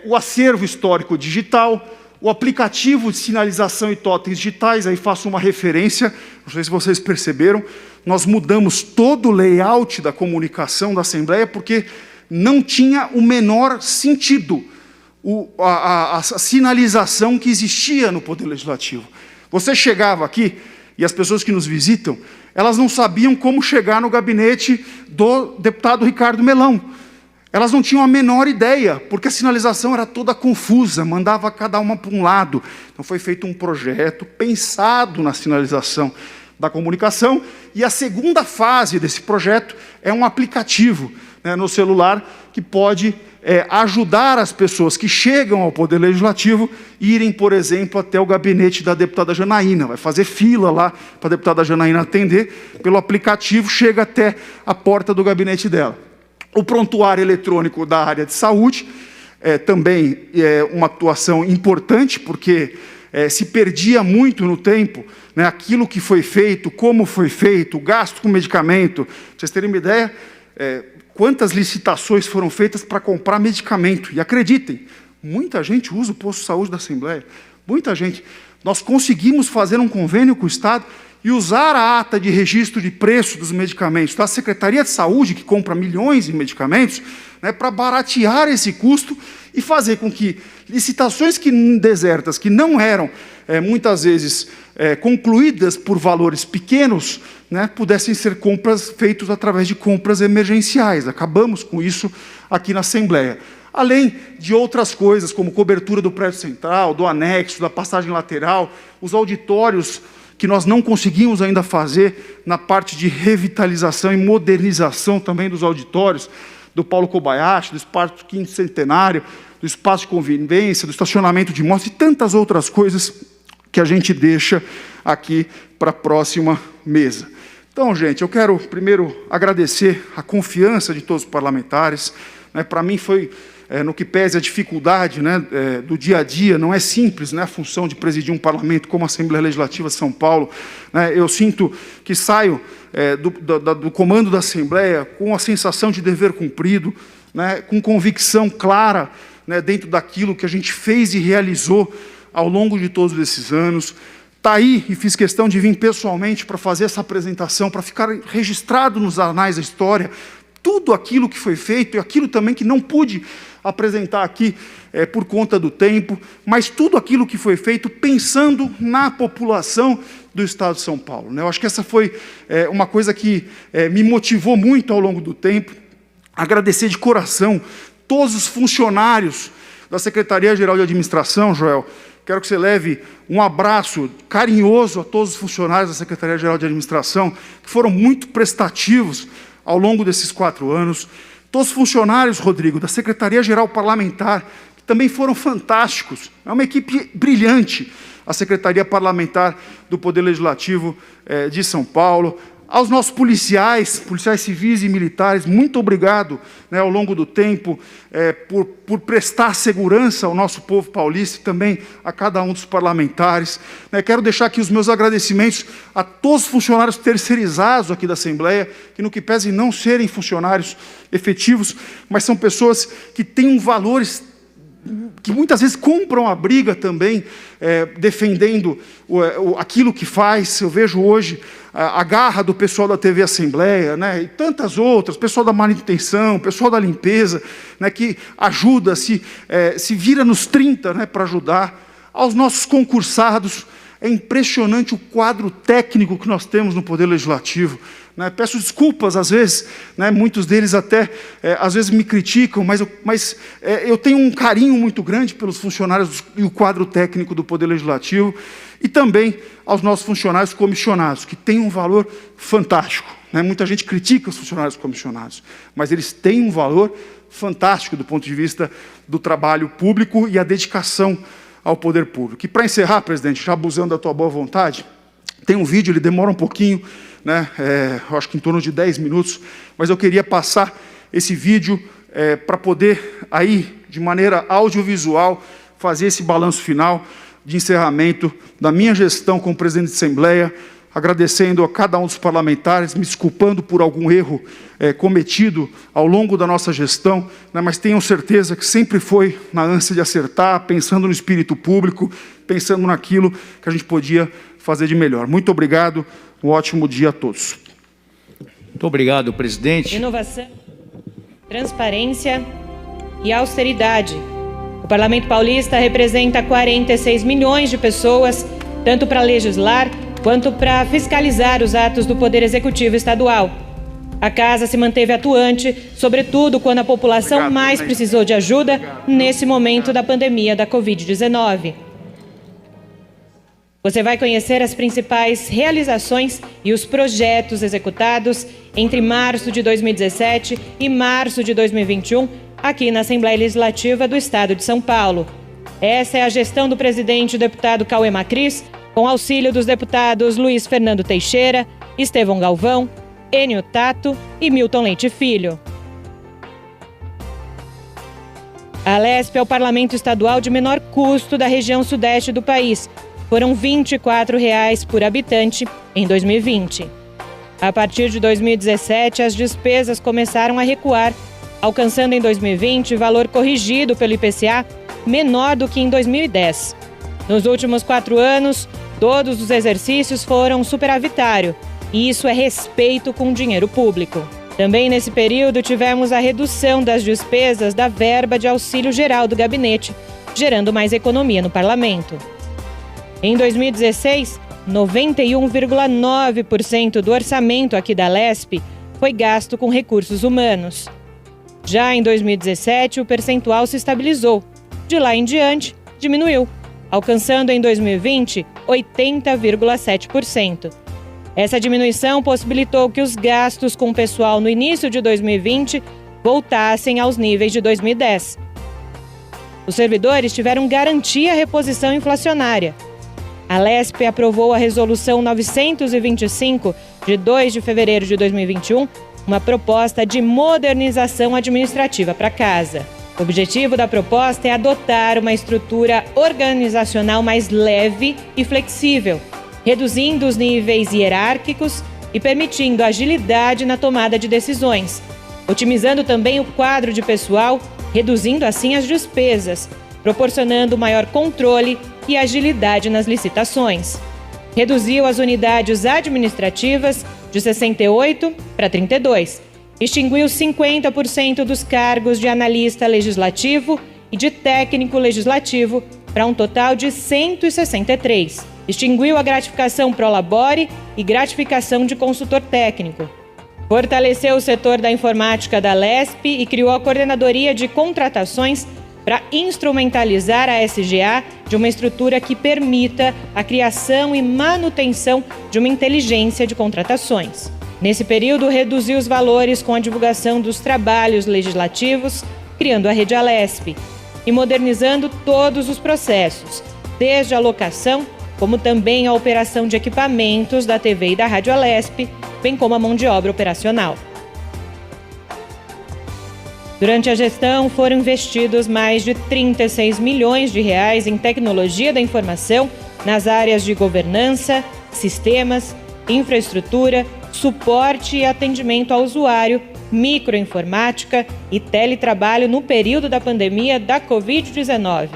Speaker 14: o acervo histórico digital, o aplicativo de sinalização e totens digitais, aí faço uma referência, não sei se vocês perceberam, nós mudamos todo o layout da comunicação da Assembleia porque não tinha o menor sentido a sinalização que existia no Poder Legislativo. Você chegava aqui, e as pessoas que nos visitam, elas não sabiam como chegar no gabinete do deputado Ricardo Melão. Elas não tinham a menor ideia, porque a sinalização era toda confusa, mandava cada uma para um lado. Então foi feito um projeto pensado na sinalização da comunicação, e a segunda fase desse projeto é um aplicativo, né, no celular que pode ajudar as pessoas que chegam ao Poder Legislativo irem, por exemplo, até o gabinete da deputada Janaína. Vai fazer fila lá para a deputada Janaína atender, pelo aplicativo chega até a porta do gabinete dela. O prontuário eletrônico da área de saúde também é uma atuação importante, porque se perdia muito no tempo, né, aquilo que foi feito, como foi feito, o gasto com medicamento. Para vocês terem uma ideia, quantas licitações foram feitas para comprar medicamento. E acreditem, muita gente usa o posto de saúde da Assembleia. Muita gente. Nós conseguimos fazer um convênio com o Estado e usar a ata de registro de preço dos medicamentos da Secretaria de Saúde, que compra milhões de medicamentos, né, para baratear esse custo e fazer com que licitações desertas, que não eram, muitas vezes, concluídas por valores pequenos, né, pudessem ser compras feitas através de compras emergenciais. Acabamos com isso aqui na Assembleia. Além de outras coisas, como cobertura do prédio central, do anexo, da passagem lateral, os auditórios que nós não conseguimos ainda fazer na parte de revitalização e modernização também dos auditórios, do Paulo Kobayashi, do espaço do 5º Centenário, do espaço de convivência, do estacionamento de motos e tantas outras coisas que a gente deixa aqui para a próxima mesa. Então, gente, eu quero primeiro agradecer a confiança de todos os parlamentares. Né, para mim foi, no que pese a dificuldade, né, do dia a dia, não é simples, né, a função de presidir um parlamento como a Assembleia Legislativa de São Paulo. Né, eu sinto que saio do comando da Assembleia com a sensação de dever cumprido, né, com convicção clara, né, dentro daquilo que a gente fez e realizou ao longo de todos esses anos. Está aí e fiz questão de vir pessoalmente para fazer essa apresentação, para ficar registrado nos anais da história, tudo aquilo que foi feito e aquilo também que não pude apresentar aqui por conta do tempo, mas tudo aquilo que foi feito pensando na população do Estado de São Paulo. Né? Eu acho que essa foi uma coisa que me motivou muito ao longo do tempo. Agradecer de coração todos os funcionários da Secretaria-Geral de Administração, Joel. Quero que você leve um abraço carinhoso a todos os funcionários da Secretaria-Geral de Administração, que foram muito prestativos ao longo desses 4 anos. Todos os funcionários, Rodrigo, da Secretaria-Geral Parlamentar, que também foram fantásticos. É uma equipe brilhante, a Secretaria Parlamentar do Poder Legislativo de São Paulo. Aos nossos policiais civis e militares, muito obrigado, né, ao longo do tempo, por prestar segurança ao nosso povo paulista e também a cada um dos parlamentares. Né, quero deixar aqui os meus agradecimentos a todos os funcionários terceirizados aqui da Assembleia, que no que pese não serem funcionários efetivos, mas são pessoas que têm valores que muitas vezes compram a briga também, defendendo aquilo que faz. Eu vejo hoje a garra do pessoal da TV Assembleia, né, e tantas outras, pessoal da manutenção, pessoal da limpeza, né, que ajuda, se vira nos 30, né, para ajudar. Aos nossos concursados, é impressionante o quadro técnico que nós temos no Poder Legislativo. Né, peço desculpas, às vezes, né, muitos deles até, às vezes, me criticam, mas eu tenho um carinho muito grande pelos funcionários e o quadro técnico do Poder Legislativo, e também aos nossos funcionários comissionados, que têm um valor fantástico. Né, muita gente critica os funcionários comissionados, mas eles têm um valor fantástico do ponto de vista do trabalho público e a dedicação ao poder público. E, para encerrar, presidente, já abusando da tua boa vontade, tem um vídeo, ele demora um pouquinho, né, eu acho que em torno de 10 minutos, mas eu queria passar esse vídeo para poder, aí, de maneira audiovisual, fazer esse balanço final de encerramento da minha gestão como presidente de Assembleia, agradecendo a cada um dos parlamentares, me desculpando por algum erro cometido ao longo da nossa gestão, né, mas tenham certeza que sempre foi na ânsia de acertar, pensando no espírito público, pensando naquilo que a gente podia fazer de melhor. Muito obrigado, um ótimo dia a todos.
Speaker 5: Muito obrigado, presidente.
Speaker 6: Inovação, transparência e austeridade. O Parlamento Paulista representa 46 milhões de pessoas, tanto para legislar quanto para fiscalizar os atos do Poder Executivo Estadual. A Casa se manteve atuante, sobretudo quando a população mais precisou de ajuda nesse momento da pandemia da Covid-19. Você vai conhecer as principais realizações e os projetos executados entre março de 2017 e março de 2021, aqui na Assembleia Legislativa do Estado de São Paulo. Essa é a gestão do presidente, o deputado Cauê Macris, com auxílio dos deputados Luiz Fernando Teixeira, Estevão Galvão, Enio Tato e Milton Leite Filho. A Alesp é o parlamento estadual de menor custo da região sudeste do país. Foram R$ 24,00 por habitante em 2020. A partir de 2017, as despesas começaram a recuar, alcançando em 2020 valor corrigido pelo IPCA menor do que em 2010. Nos últimos 4 anos, todos os exercícios foram superavitário, e isso é respeito com o dinheiro público. Também nesse período tivemos a redução das despesas da verba de auxílio geral do gabinete, gerando mais economia no parlamento. Em 2016, 91,9% do orçamento aqui da Alesp foi gasto com recursos humanos. Já em 2017, o percentual se estabilizou. De lá em diante, diminuiu, alcançando em 2020 80,7%. Essa diminuição possibilitou que os gastos com o pessoal no início de 2020 voltassem aos níveis de 2010. Os servidores tiveram garantia à reposição inflacionária. A Alesp aprovou a Resolução 925, de 2 de fevereiro de 2021, uma proposta de modernização administrativa para a Casa. O objetivo da proposta é adotar uma estrutura organizacional mais leve e flexível, reduzindo os níveis hierárquicos e permitindo agilidade na tomada de decisões, otimizando também o quadro de pessoal, reduzindo assim as despesas, proporcionando maior controle e agilidade nas licitações. Reduziu as unidades administrativas de 68 para 32. Extinguiu 50% dos cargos de analista legislativo e de técnico legislativo para um total de 163. Extinguiu a gratificação pro labore e gratificação de consultor técnico. Fortaleceu o setor da informática da Alesp e criou a Coordenadoria de Contratações para instrumentalizar a SGA de uma estrutura que permita a criação e manutenção de uma inteligência de contratações. Nesse período, reduziu os valores com a divulgação dos trabalhos legislativos, criando a Rede Alesp e modernizando todos os processos, desde a locação, como também a operação de equipamentos da TV e da Rádio Alesp, bem como a mão de obra operacional. Durante a gestão, foram investidos mais de 36 milhões de reais em tecnologia da informação nas áreas de governança, sistemas, infraestrutura, suporte e atendimento ao usuário, microinformática e teletrabalho no período da pandemia da Covid-19,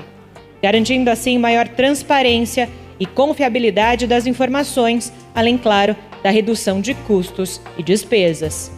Speaker 6: garantindo assim maior transparência e confiabilidade das informações, além, claro, da redução de custos e despesas.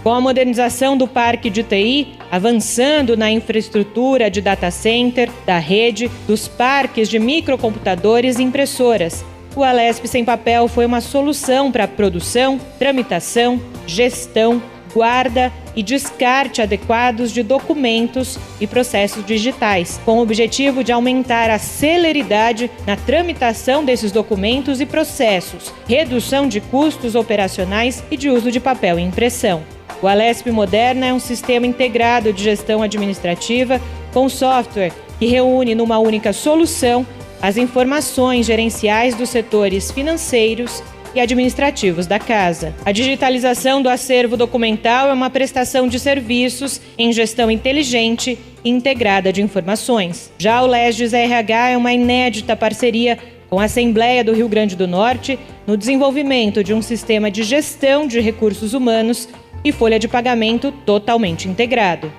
Speaker 6: Com a modernização do parque de TI, avançando na infraestrutura de data center, da rede, dos parques de microcomputadores e impressoras, o Alesp Sem Papel foi uma solução para a produção, tramitação, gestão, guarda e descarte adequados de documentos e processos digitais, com o objetivo de aumentar a celeridade na tramitação desses documentos e processos, redução de custos operacionais e de uso de papel e impressão. O Alesp Moderna é um sistema integrado de gestão administrativa com software que reúne numa única solução as informações gerenciais dos setores financeiros e administrativos da Casa. A digitalização do acervo documental é uma prestação de serviços em gestão inteligente e integrada de informações. Já o Legis RH é uma inédita parceria com a Assembleia do Rio Grande do Norte no desenvolvimento de um sistema de gestão de recursos humanos e folha de pagamento totalmente integrado.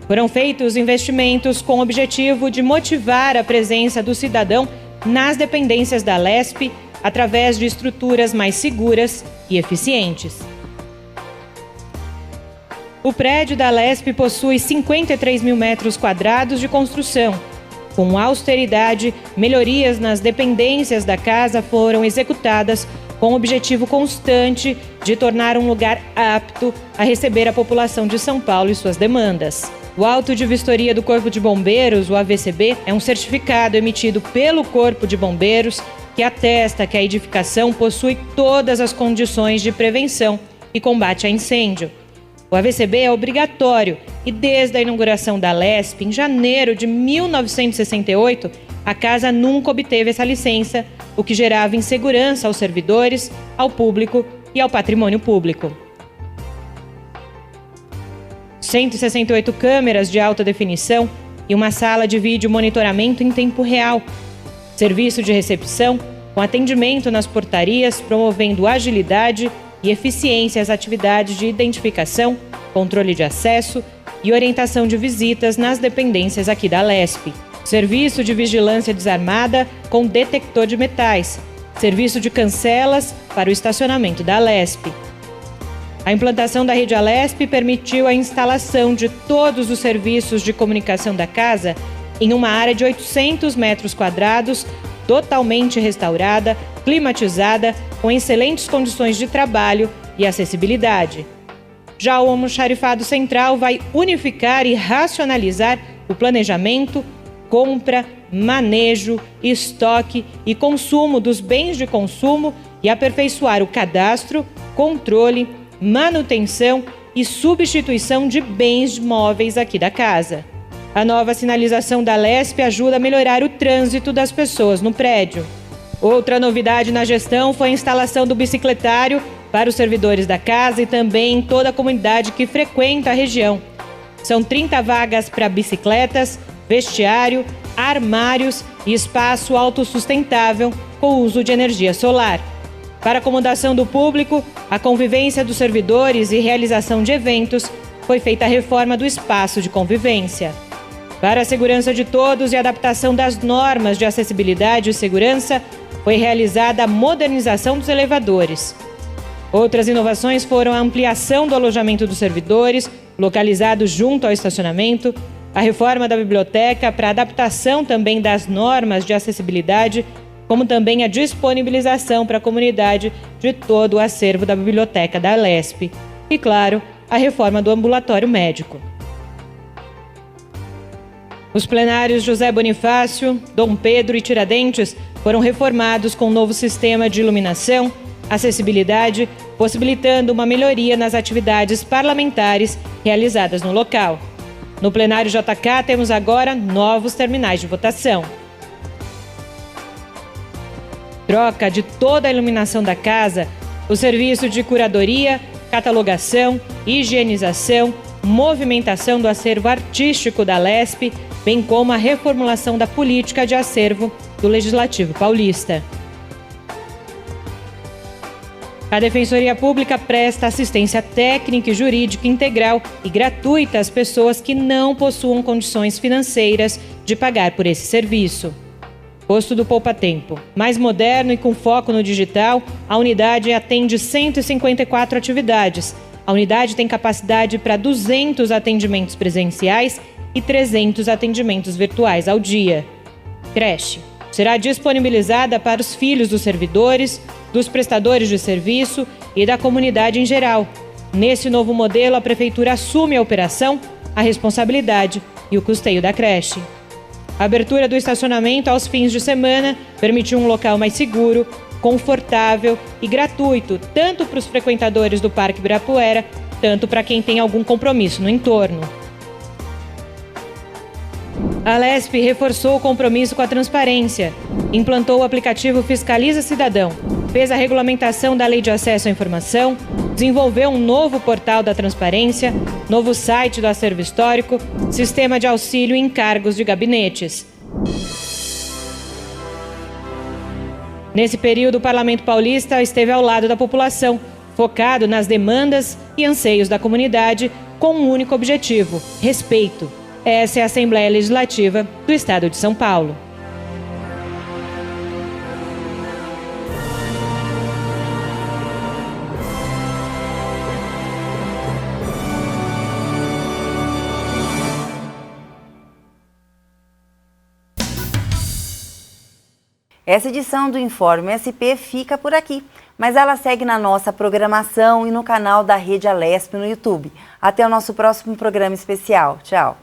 Speaker 6: Foram feitos investimentos com o objetivo de motivar a presença do cidadão nas dependências da Lesp através de estruturas mais seguras e eficientes. O prédio da Lesp possui 53 mil metros quadrados de construção. Com austeridade, melhorias nas dependências da casa foram executadas com o objetivo constante de tornar um lugar apto a receber a população de São Paulo e suas demandas. O auto de vistoria do Corpo de Bombeiros, o AVCB, é um certificado emitido pelo Corpo de Bombeiros que atesta que a edificação possui todas as condições de prevenção e combate a incêndio. O AVCB é obrigatório e desde a inauguração da Lesp, em janeiro de 1968, a casa nunca obteve essa licença, o que gerava insegurança aos servidores, ao público e ao patrimônio público. 168 câmeras de alta definição e uma sala de vídeo monitoramento em tempo real. Serviço de recepção com atendimento nas portarias, promovendo agilidade e eficiência às atividades de identificação, controle de acesso e orientação de visitas nas dependências aqui da Lesp. Serviço de vigilância desarmada com detector de metais. Serviço de cancelas para o estacionamento da Lesp. A implantação da rede Alesp permitiu a instalação de todos os serviços de comunicação da casa em uma área de 800 metros quadrados, totalmente restaurada, climatizada, com excelentes condições de trabalho e acessibilidade. Já o almoxarifado central vai unificar e racionalizar o planejamento, compra, manejo, estoque e consumo dos bens de consumo e aperfeiçoar o cadastro, controle, manutenção e substituição de bens móveis aqui da casa. A nova sinalização da Lesp ajuda a melhorar o trânsito das pessoas no prédio. Outra novidade na gestão foi a instalação do bicicletário para os servidores da casa e também em toda a comunidade que frequenta a região. São 30 vagas para bicicletas, vestiário, armários e espaço autossustentável com uso de energia solar. Para a acomodação do público, a convivência dos servidores e realização de eventos, foi feita a reforma do espaço de convivência. Para a segurança de todos e adaptação das normas de acessibilidade e segurança, foi realizada a modernização dos elevadores. Outras inovações foram a ampliação do alojamento dos servidores, localizado junto ao estacionamento, a reforma da biblioteca para adaptação também das normas de acessibilidade, como também a disponibilização para a comunidade de todo o acervo da biblioteca da Lesp. E, claro, a reforma do ambulatório médico. Os plenários José Bonifácio, Dom Pedro e Tiradentes foram reformados com um novo sistema de iluminação, acessibilidade, possibilitando uma melhoria nas atividades parlamentares realizadas no local. No plenário JK temos agora novos terminais de votação. Troca de toda a iluminação da casa, o serviço de curadoria, catalogação, higienização, movimentação do acervo artístico da Lesp, bem como a reformulação da política de acervo do Legislativo Paulista. A Defensoria Pública presta assistência técnica e jurídica integral e gratuita às pessoas que não possuam condições financeiras de pagar por esse serviço. Posto do Poupa Tempo. Mais moderno e com foco no digital, a unidade atende 154 atividades. A unidade tem capacidade para 200 atendimentos presenciais e 300 atendimentos virtuais ao dia. Creche. Será disponibilizada para os filhos dos servidores, dos prestadores de serviço e da comunidade em geral. Nesse novo modelo, a Prefeitura assume a operação, a responsabilidade e o custeio da creche. A abertura do estacionamento aos fins de semana permitiu um local mais seguro, confortável e gratuito, tanto para os frequentadores do Parque Ibirapuera, tanto para quem tem algum compromisso no entorno. A Lesp reforçou o compromisso com a transparência, implantou o aplicativo Fiscaliza Cidadão, fez a regulamentação da Lei de Acesso à Informação, desenvolveu um novo portal da transparência, novo site do acervo histórico, sistema de auxílio e encargos de gabinetes. Nesse período, o Parlamento Paulista esteve ao lado da população, focado nas demandas e anseios da comunidade, com um único objetivo: respeito. Essa é a Assembleia Legislativa do Estado de São Paulo.
Speaker 1: Essa edição do Informe SP fica por aqui, mas ela segue na nossa programação e no canal da Rede Alesp no YouTube. Até o nosso próximo programa especial. Tchau!